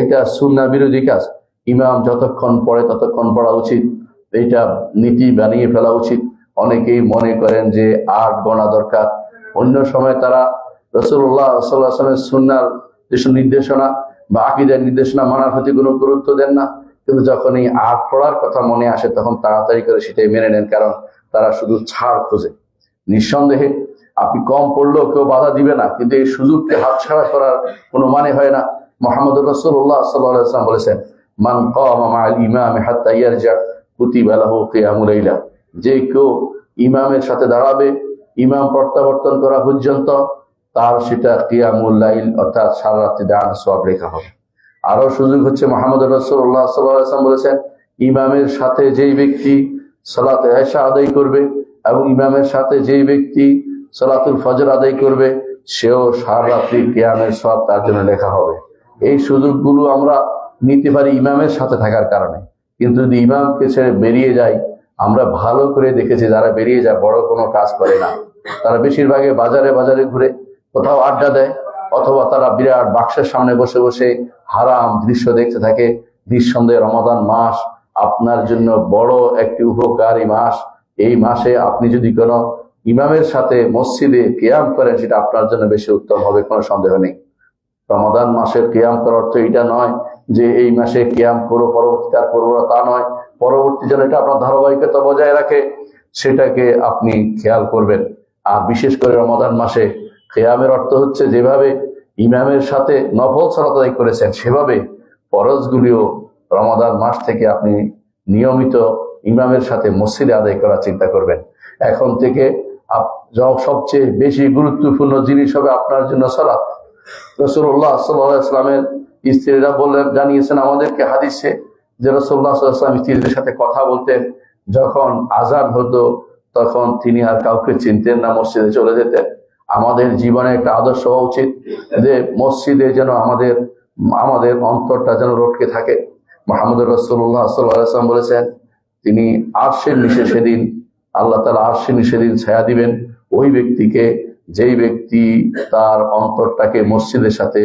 এটা সুন্নাহ বিরোধী কাজ। ইমাম যতক্ষণ পড়ে ততক্ষণ পড়া উচিত, এটা নীতি বানিয়ে ফেলা উচিত। অনেকেই মনে করেন যে 8 গণা দরকার। অন্য সময় তারা রাসূলুল্লাহ সাল্লাল্লাহু আলাইহি ওয়াসাল্লামের সুন্নাহর যেসব নির্দেশনা বা আকীদার নির্দেশনা মানার প্রতি কোনো গুরুত্ব দেন না, কিন্তু যখন এই 8 পড়ার কথা মনে আসে তখন তাড়াতাড়ি করে সেটাই মেনে নেন, কারণ তারা শুধু ছাড় খোঁজে। নিঃসন্দেহে আপনি কম পড়লেও কেউ বাধা দিবে না, কিন্তু এই সুযোগকে হাতছাড়া করার কোনো মানে হয় না। মুহাম্মদুর রাসূলুল্লাহ সাল্লাল্লাহু আলাইহি ওয়াসাল্লাম বলেছেন, মান কামা মা'আল ইমামি হাত্তা ইয়ারজা কুতিবা লাহু কিয়ামুল লাইলা। যে কেউ ইমামের সাথে দাঁড়াবে ইমাম প্রত্যাবর্তন করা পর্যন্ত, তার সেটা কিয়ামুল লাইল অর্থাৎ সারা রাত্রি দাঁড়ানোর সওয়াব লেখা হবে। আরো সুযোগ হচ্ছে মুহাম্মদুর রাসূলুল্লাহ সাল্লাল্লাহু আলাইহি ওয়াসাল্লাম বলেছেন, ইমামের সাথে যেই ব্যক্তি সালাতে ইশা আদায় করবে এবং ইমামের সাথে যেই ব্যক্তি সালাতুল ফজর আদায় করবে, সেও সারা রাত্রি কিয়ামের সওয়াব তার জন্য লেখা হবে। এই সুযোগগুলো আমরা নিতে পারি ইমামের সাথে থাকার কারণে। কিন্তু যদি ইমামকে ছেড়ে বেরিয়ে যাই, আমরা ভালো করে দেখেছি যারা বেরিয়ে যায় বড় কোনো কাজ করে না। তারা বেশিরভাগে বাজারে বাজারে ঘুরে কোথাও আড্ডা দেয়, অথবা তারা বিরাট বাক্সের সামনে বসে বসে হারাম দৃশ্য দেখতে থাকে। নিঃসন্দেহে রমাদান মাস আপনার জন্য বড় একটি উপকারী মাস। এই মাসে আপনি যদি কোনো ইমামের সাথে মসজিদে কিয়াম করেন, সেটা আপনার জন্য বেশি উত্তম হবে, কোনো সন্দেহ নেই। রমাদান মাসের কিয়াম করার অর্থ এটা নয় যে এই মাসে কিয়াম করো পরবর্তীতে আর করবো না, তা নয়। পরবর্তী যেন এটা আপনার ধারাবাহিকতা বজায় রাখে, সেটাকে আপনি খেয়াল করবেন। আর বিশেষ করে রমাদান মাসে কিয়ামের অর্থ হচ্ছে যেভাবে ইমামের সাথে নফল সালাত আদায় করেছেন, সেভাবে ফরজগুলিও রমাদান মাস থেকে আপনি নিয়মিত ইমামের সাথে মসজিদে আদায় করার চিন্তা করবেন। এখন থেকে সবচেয়ে বেশি গুরুত্বপূর্ণ জিনিস হবে আপনার জন্য সালাত। রাসূলুল্লাহ সাল্লাল্লাহু আলাইহি ওয়াসাল্লামের স্ত্রীরা জানিয়েছেন আমাদেরকে হাদিসে যে রাসূলুল্লাহ সাল্লাল্লাহু আলাইহি ওয়াসাল্লাম স্ত্রীদের সাথে কথা বলতেন, যখন আযান হতো তখন তিনি আর কাউকে চিনতেন না, মসজিদে চলে যেতেন। আমাদের জীবনে একটা আদর্শ হওয়া উচিত যে মসজিদে যেন আমাদের অন্তরটা যেন রটকে থাকে। মুহাম্মদুর রাসূলুল্লাহ সাল্লাল্লাহু আলাইহি ওয়াসাল্লাম বলেছেন, তিনি আরশের নিচে সেদিন আল্লাহ তাআলা আরশের নিচে সেদিন ছায়া দিবেন ওই ব্যক্তিকে যেই ব্যক্তি তার অন্তরটাকে মসজিদের সাথে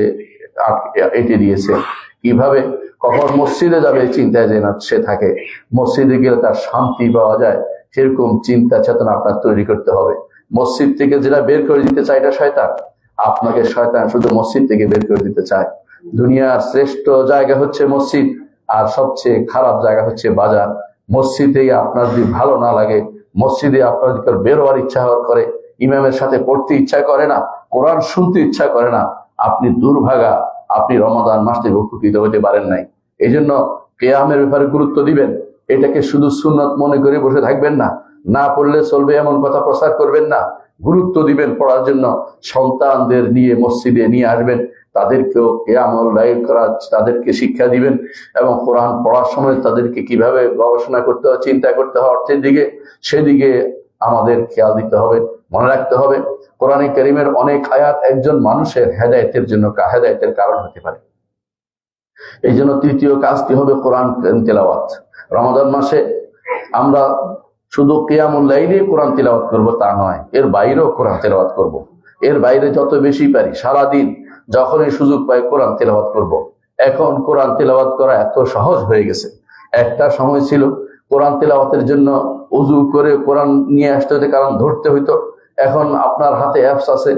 এঁটে দিয়েছে। কিভাবে কখন মসজিদে যাবে চিন্তায় যেন সে থাকে, মসজিদে গেলে তার শান্তি পাওয়া যায়, সেরকম চিন্তা চেতনা আপনার তৈরি করতে হবে। মসজিদ থেকে যেটা বের করে দিতে চায় এটা শয়তান। আপনাকে শয়তান শুধু মসজিদ থেকে বের করে দিতে চায়। দুনিয়ার শ্রেষ্ঠ জায়গা হচ্ছে মসজিদ, আর সবচেয়ে খারাপ জায়গা হচ্ছে বাজার। মসজিদে আপনার যদি ভালো না লাগে, মসজিদে আপনার যদি বের হওয়ার ইচ্ছা করে, ইমামের সাথে পড়তে ইচ্ছা করে না, কোরআন শুনতে ইচ্ছা করে না, আপনি দুর্ভাগা, আপনি রমাদান মাস থেকে উপকৃত হতে পারেন নাই। এই জন্য কিয়ামের ব্যাপারে গুরুত্ব দিবেন। এটাকে শুধু সুন্নত মনে করে বসে থাকবেন না, না পড়লে চলবে এমন কথা প্রচার করবেন না, গুরুত্ব দিবেন পড়ার জন্য। সন্তানদের নিয়ে মসজিদে নিয়ে আসবেন, তাদেরকেও কিয়ামুল লাইল করা তাদেরকে শিক্ষা দিবেন, এবং কোরআন পড়ার সময় তাদেরকে কিভাবে গবেষণা করতে হয়, চিন্তা করতে হয় অর্থের দিকে, সেদিকে আমাদের খেয়াল দিতে হবে। মনে রাখতে হবে কোরআনে কারীমের অনেক আয়াত একজন মানুষের হেদায়েতের কারণ হতে পারে। এই জন্য তৃতীয় কাজটি হবে কোরআন তেলাওয়াত। রমাদান মাসে আমরা শুধু কিয়ামুল লাইলে কোরআন তেলাওয়াত করব তা নয়, এর বাইরেও কোরআন তেলাওয়াত করব। এর বাইরে যত বেশি পারি সারাদিন যখনই সুযোগ পাই কোরআন তেলাওয়াত করব। এখন কোরআন তেলাওয়াত করা এত সহজ হয়ে গেছে। একটা সময় ছিল কোরআন তেলাওয়াতের জন্য ওযু করে কোরআন নিয়ে আসতে হতো, কারণ ধরতে হইতো। এখন আপনার হাতে অ্যাপস আছে,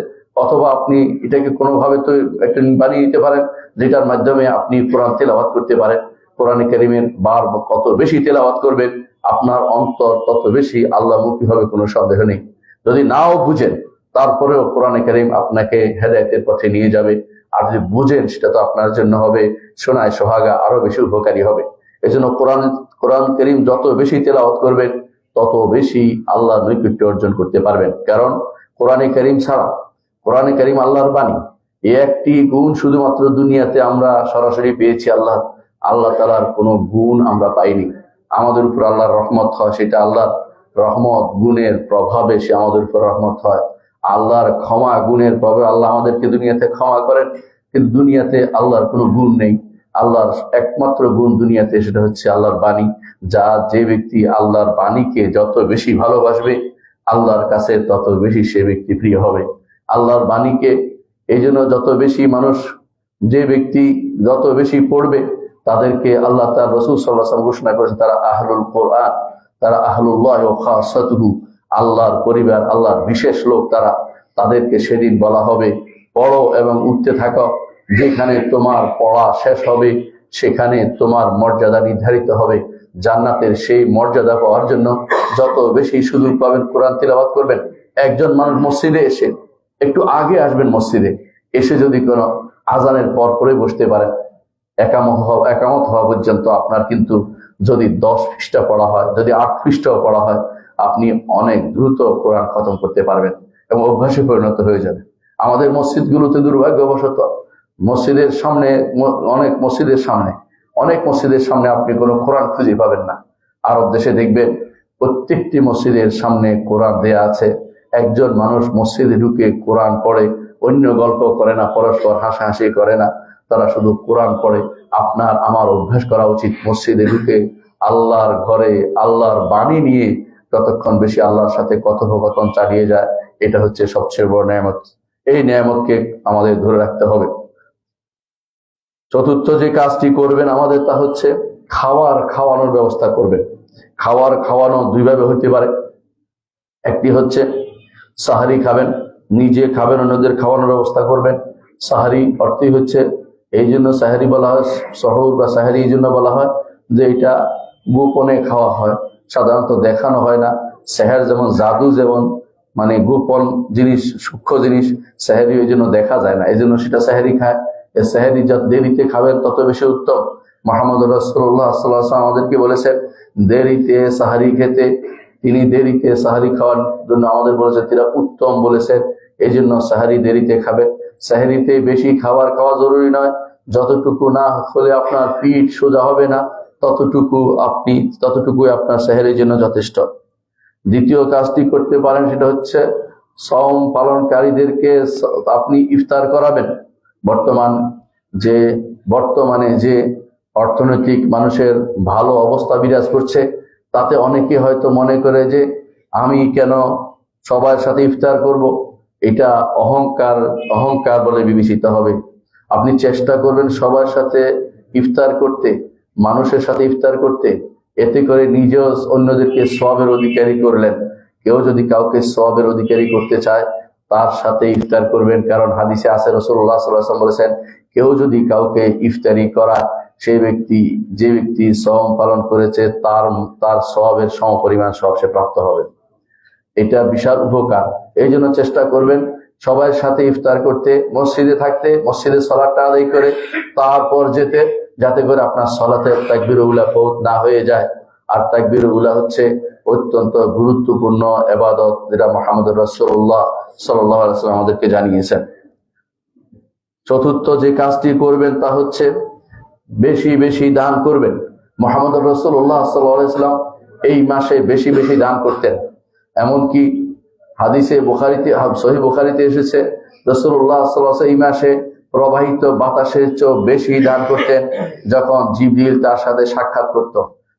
অথবা আপনি এটাকে কোনোভাবে তো একটা বানিয়ে নিতে পারেন যেটার মাধ্যমে আপনি কোরআন তেলাওয়াত করতে পারেন। কোরআনে কারীমের বার কত বেশি তেলাওয়াত করবেন, আপনার অন্তর তত বেশি আল্লাহমুখী হবে, কোনো সন্দেহ নেই। যদি নাও বুঝেন তারপরেও কোরআনে কারীম আপনাকে হেদায়েতের পথে নিয়ে যাবে। আর যদি বুঝেন সেটা তো আপনার জন্য হবে সোনায় সোহাগা, আরো বেশি উপকারী হবে। এজন্য কোরআন কারীম যত বেশি তেলাওয়াত করবেন তত বেশি আল্লাহর নৈকট্য অর্জন করতে পারবেন। কারণ কোরআনে কারীম ছাড়া, কোরআনে কারীম আল্লাহর বাণী, এই একটি গুণ শুধুমাত্র দুনিয়াতে আমরা সরাসরি পেয়েছি। আল্লাহ তাআলার কোনো গুণ আমরা পাইনি। আমাদের উপর আল্লাহর রহমত হয়, সেটা আল্লাহর রহমত গুণের প্রভাবে সে আমাদের উপর রহমত হয়। আল্লাহর ক্ষমা গুণের প্রভাবে আল্লাহ আমাদেরকে দুনিয়াতে ক্ষমা করেন, কিন্তু দুনিয়াতে আল্লাহর কোনো গুণ নেই। আল্লাহর একমাত্র গুণ দুনিয়াতে, সেটা হচ্ছে আল্লাহর বাণী। যে ব্যক্তি আল্লাহর বাণীকে যত বেশি ভালোবাসবে আল্লাহর কাছে তত বেশি সে ব্যক্তি প্রিয় হবে আল্লাহর বাণীকে। এই জন্য যত বেশি মানুষ, যে ব্যক্তি যত বেশি পড়বে তাদেরকে আল্লাহ তার রাসূল সাল্লাল্লাহু আলাইহি ওয়াসাল্লাম ঘোষণা করেছেন তারা আহলুল কোরআন, তারা আহলুল্লাহ ওয়া খাসাতুহু, আল্লাহর পরিবার, আল্লাহর বিশেষ লোক তারা। তাদেরকে সেদিন বলা হবে পড়ো এবং উঠতে থাকো, যেখানে তোমার পড়া শেষ হবে সেখানে তোমার মর্যাদা নির্ধারিত হবে। জান্নাতের সেই মর্যাদা পাওয়ার জন্য যত বেশি সুযোগ পাবেন কোরআন তিলাওয়াত করবেন। একজন মানুষ মসজিদে এসে একটু আগে আসবেন, মসজিদে এসে যদি কোনো আজানের পর পরে বসতে পারেন, একামত হওয়া পর্যন্ত আপনার কিন্তু যদি 10 পৃষ্ঠা পড়া হয়, যদি 8 পৃষ্ঠাও পড়া হয়, আপনি অনেক দ্রুত কোরআন খতম করতে পারবেন এবং অভ্যাসে পরিণত হয়ে যাবে। আমাদের মসজিদগুলোতে দুর্ভাগ্যবশত মসজিদের সামনে, অনেক মসজিদের সামনে আপনি কোনো কোরআন খুঁজে পাবেন না। আরব দেশে দেখবেন প্রত্যেকটি মসজিদের সামনে কোরআন দেয়া আছে। একজন মানুষ মসজিদে ঢুকে কোরআন পড়ে, অন্য গল্প করে না, পরস্পর হাসাহাসি করে না, তারা শুধু কোরআন পড়ে। আপনার আমার অভ্যাস করা উচিত মসজিদে ঢুকে আল্লাহর ঘরে আল্লাহর বাণী নিয়ে যতক্ষণ বেশি আল্লাহর সাথে কথোপকথন চালিয়ে যায়, এটা হচ্ছে সবচেয়ে বড় নেয়ামত। এই নেয়ামতকে আমাদের ধরে রাখতে হবে। চতুর্থ যে কাজটি করবেন আমাদের, তা হচ্ছে খাওয়ানোর ব্যবস্থা করবেন। খাওয়ানো দুইভাবে হতে পারে। একটি হচ্ছে সাহারি খাবেন, নিজে খাবেন, অন্যদের খাওয়ানোর ব্যবস্থা করবেন। সাহারি অর্থই হচ্ছে, এই জন্য সাহারি বলা হয়, সহর বা সাহারি এই জন্য বলা হয় যে এটা গোপনে খাওয়া হয়, সাধারণত দেখানো হয় না। সেহের যেমন জাদু, যেমন মানে গোপন জিনিস, সূক্ষ্ম জিনিস, সাহারি ওই জন্য দেখা যায় না, এই জন্য সেটা সাহারি খায়। সাহারি যত দেরিতে খাবেন তত বেশি উত্তম। মুহাম্মদ রাসূলুল্লাহ সাল্লাল্লাহু আলাইহি ওয়াসাল্লাম আমাদেরকে বলেছেন দেরিতে সাহারি খেতে। তিনি দেরিতে সাহারি খাওয়ার জন্য আমাদের বলেছেন, তিনি উত্তম বলেছেন। এই জন্য সাহারি দেরিতে খাবেন। সাহারিতে বেশি খাওয়া জরুরি নয়, যতটুকু না হলে আপনার পিঠ সোজা হবে না ততটুকুই আপনার সাহারির জন্য যথেষ্ট। দ্বিতীয় কাজটি করতে পারেন, সেটা হচ্ছে সওম পালনকারীদেরকে আপনি ইফতার করাবেন। বর্তমানে যে অর্থনৈতিক মানুষের ভালো অবস্থা বিরাজ করছে, তাতে অনেকে হয়তো মনে করে যে আমি কেন সবার সাথে ইফতার করব, এটা অহংকার বলে বিবেচিত হবে। আপনি চেষ্টা করবেন সবার সাথে ইফতার করতে, মানুষের সাথে ইফতার করতে, এতে করে নিজেও অন্যদেরকে সওয়াবের অধিকারী করলেন। কেউ যদি কাউকে সওয়াবের অধিকারী করতে চায় তার সাথে ইফতার করবেন। কারণ হাদিসে আছে, রাসূলুল্লাহ সাল্লাল্লাহু আলাইহি ওয়াসাল্লাম বলেছেন, কেউ যদি কাউকে ইফতারি করা, যে ব্যক্তি সওম পালন করেছে তার সওয়াবের সমপরিমাণ সওয়াব সে প্রাপ্ত হবে। এটা বিশাল উপকার। এই জন্য চেষ্টা করবেন সবার সাথে ইফতার করতে, মসজিদে থাকতে, মসজিদে সালাতটা আদায় করে তারপর যেতে, যাতে করে আপনার সালাতে তাকবীরুল উলা ফৌত না হয়ে যায়। আর তাকবীরুল উলা হচ্ছে অত্যন্ত গুরুত্বপূর্ণ ইবাদত, যেটা মুহাম্মদ রাসূলুল্লাহ সাল্লাল্লাহু আলাইহি ওয়াসাল্লাম আমাদেরকে জানিয়েছেন। চতুর্থ যে কাজটি করবেন তা হচ্ছে বেশি বেশি দান করবেন। মুহাম্মদ রাসূলুল্লাহ সাল্লাল্লাহু আলাইহি ওয়াসাল্লাম এই মাসে বেশি বেশি দান করতেন। এমনকি হাদিসে সহিহ বুখারীতে এসেছে, রাসূলুল্লাহ সাল্লাল্লাহু আলাইহি ওয়াসাল্লাম এই মাসে প্রবাহিত বাতাসের চেয়ে বেশি দান করতেন। যখন জিবরিল তার সাথে সাক্ষাৎ করত,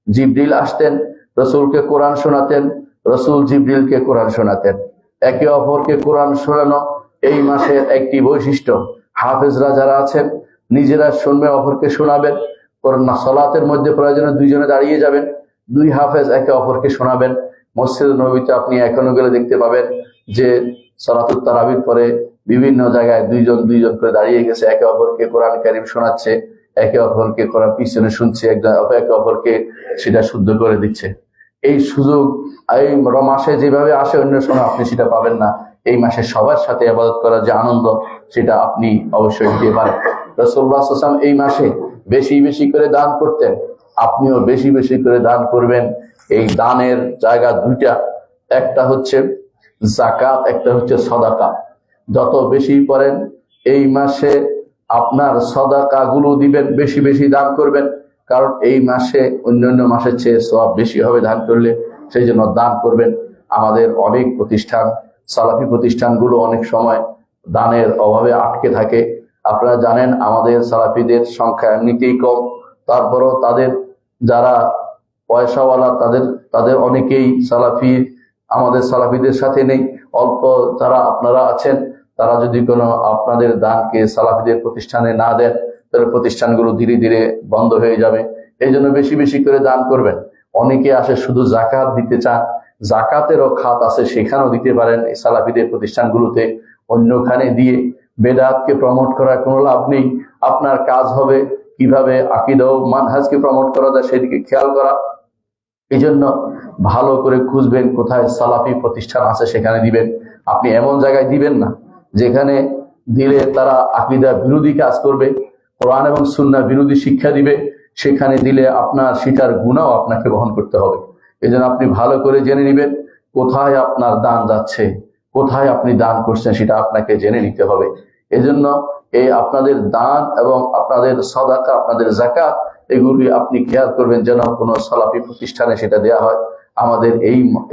জিবরিল আসতেন, রাসূলকে কোরআন শোনাতেন, রাসূল জিবরিলকে কোরআন শোনাতেন। একে অপরকে কোরআন শোনানো এই মাসের একটি বৈশিষ্ট্য। হাফেজরা যারা আছেন নিজেরা শুনবে, অপরকে শোনাবেন। সালাতের মধ্যে প্রয়োজনে দুইজনে দাঁড়িয়ে যাবেন, দুই হাফেজ একে অপরকে শোনাবেন। মসজিদ নববীতে আপনি এখনো গেলে দেখতে পাবেন যে সালাতুত তারাবির পরে বিভিন্ন জায়গায় দুইজন করে দাঁড়িয়ে গেছে, একে অপরকে কোরআন কারীম শোনাচ্ছে, একে অপরকে কোরআন পিছনে শুনছে, একে অপরকে সেটা শুদ্ধ করে দিচ্ছে। এই সুযোগ এই মাসে যেভাবে আসে অন্য সময় আপনি সেটা পাবেন না। এই মাসে সবার সাথে ইবাদত করার যে আনন্দ সেটা আপনি অবশ্যই দিতে পারেন। রাসূলুল্লাহ সাল্লাল্লাহু আলাইহি ওয়াসাল্লাম এই মাসে বেশি বেশি করে দান করতেন, আপনিও বেশি বেশি করে দান করবেন। এই দানের জায়গা দুইটা, একটা হচ্ছে যাকাত, একটা হচ্ছে সদাকা। যত বেশি করেন এই মাসে আপনার সদাকা গুলো দিবেন, বেশি বেশি দান করবেন, কারণ এই মাসে অন্যান্য মাসের চেয়ে সওয়াব বেশি হবে দান করলে, সেই জন্য দান করবেন। আমাদের অনেক প্রতিষ্ঠান, সালাফি প্রতিষ্ঠানগুলো অনেক সময় দানের অভাবে আটকে থাকে। আপনারা জানেন আমাদের সালাফিদের সংখ্যা এমনিতেই কম, তারপরও তাদের যারা পয়সাওয়ালা তাদের অনেকেই আমাদের সালাফিদের সাথে নেই। অল্প যারা আপনারা আছেন, তারা যদি কোনো আপনাদের দানকে সালাফিদের প্রতিষ্ঠানে না দেন, তাহলে প্রতিষ্ঠানগুলো ধীরে ধীরে বন্ধ হয়ে যাবে। এই জন্য বেশি বেশি করে দান করবেন। অনেকে আসে শুধু জাকাত দিতে চান, জাকাতেরও খাত আছে, সেখানেও দিতে পারেন এই সালাফিদের প্রতিষ্ঠানগুলোতে। অন্যখানে দিয়ে বেদাতকে প্রমোট করার কোনো লাভ নেই। আপনার কাজ হবে কিভাবে আকীদা ও মানহাজকে প্রমোট করা যায় সেদিকে খেয়াল করা। এই জন্য ভালো করে খুঁজবেন কোথায় সালাফি প্রতিষ্ঠান আছে, সেখানে দিবেন। আপনি এমন জায়গায় দিবেন না যেখানে দিলে তারা আকীদা বিরোধী কাজ করবে, কোরআন এবং সুন্নাহ বিরোধী শিক্ষা দিবে। সেখানে দিলে আপনার সেটার গুনাহও আপনাকে বহন করতে হবে। এই জন্য আপনি ভালো করে জেনে নেবেন কোথায় আপনার দান যাচ্ছে, কোথায় আপনি দান করছেন, সেটা আপনাকে জেনে নিতে হবে। এজন্য এই আপনাদের দান এবং আপনাদের সাদাকা, আপনাদের যাকাত, এগুলি আপনি খেয়াল করবেন যেন কোনো সালাফি প্রতিষ্ঠানে সেটা দেয়া হয়। আমাদের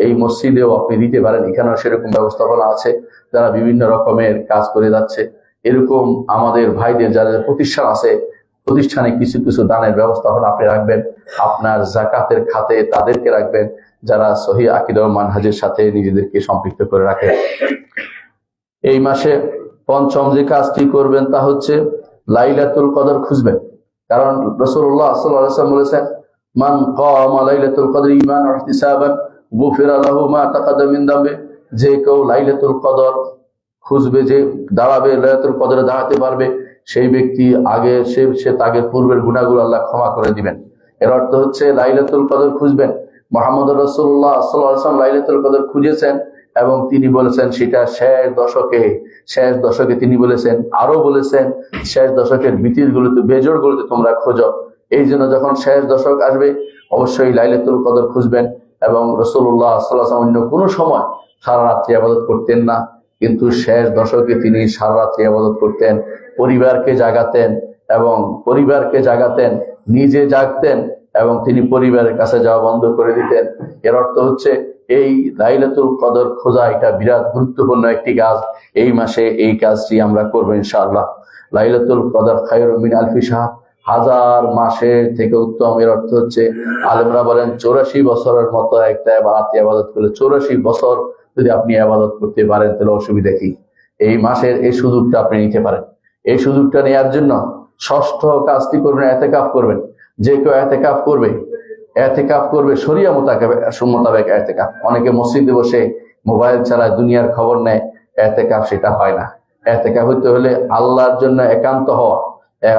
এই মসজিদেও আপনি দিতে পারেন, এখানেও সেরকম ব্যবস্থাপনা আছে যারা বিভিন্ন রকমের কাজ করে যাচ্ছে। এরকম আমাদের ভাইদের যাদের প্রতিষ্ঠান আছে, প্রতিষ্ঠানে কিছু কিছু দানের ব্যবস্থাপনা আপনি রাখবেন। আপনার যাকাতের খাতে তাদেরকে রাখবেন যারা সহিহ আকীদা ও মানহাজের সাথে নিজেদেরকে সম্পৃক্ত করে রাখে। এই মাসে পঞ্চম যে কাজটি করবেন তা হচ্ছে লাইলাতুল কদর খুঁজবেন। কারণ রাসূলুল্লাহ সাল্লাল্লাহু আলাইহি ওয়াসাল্লাম বলেছেন, মান কামা লাইলাতুল কদর ঈমানান ওয়া ইহতিসাবান গুফিরা লাহু মা তাকাদ্দামা মিন যামবি। যে কেউ লাইলাতুল কদর খুঁজবে, যে দাঁড়াবে, লাইলাতুল কদরে দাঁড়াতে পারবে, সেই ব্যক্তি সে তাকে পূর্বের গুনাহগুলো আল্লাহ ক্ষমা করে দিবেন। এর অর্থ হচ্ছে লাইলাতুল কদর খুঁজবেন। মুহাম্মদ রাসূলুল্লাহ সাল্লাল্লাহু আলাইহি ওয়াসাল্লাম লাইলাতুল কদর খুঁজেছেন এবং তিনি বলেছেন সেটা শেষ দশকে তিনি বলেছেন, আরো বলেছেন শেষ দশকের ভিতরগুলোতে, বেজোড়গুলোতে তোমরা খোঁজো। এই জন্য যখন শেষ দশক আসবে অবশ্যই লাইলাতুল কদর খুঁজবেন। এবং রাসূলুল্লাহ সাল্লাল্লাহু আলাইহি ওয়াসাল্লাম অন্য কোনো সময় সারা রাত্রি ইবাদত করতেন না, কিন্তু শেষ দশকে তিনি সারা রাত্রি ইবাদত করতেন, পরিবারকে জাগাতেন, নিজে জাগতেন এবং তিনি পরিবারের কাছে যাওয়া বন্ধ করে দিতেন। এর অর্থ হচ্ছে এই লাইলাতুল কদর খোঁজা এটা বিরাট গুরুত্বপূর্ণ একটি কাজ। এই মাসে এই কাজটি আমরা করবো ইনশাআল্লাহ। লাইলাতুল কদর খায়রুম মিন আলফি শাহর, 1000 মাসের থেকে উত্তম। এর অর্থ হচ্ছে আলেমরা বলেন 84 বছরের মতো একটা ইবাদত করলে, 84 বছর যদি আপনি ইবাদত করতে পারেন তাহলে অসুবিধা কি? এই মাসের এই সুযোগটা আপনি নিতে পারেন। এই সুযোগটা নেওয়ার জন্য ষষ্ঠ কাজটি করবেন, ইতিকাফ করবেন। যে কেউ ইতিকাফ করবে শরিয়া মোতাবেক ইতিকাফ। অনেকে মসজিদে বসে মোবাইল চালায়, দুনিয়ার খবর নেয়, ইতিকাফ সেটা হয় না। ইতিকাফ হইতে হলে আল্লাহর জন্য একান্ত হওয়া।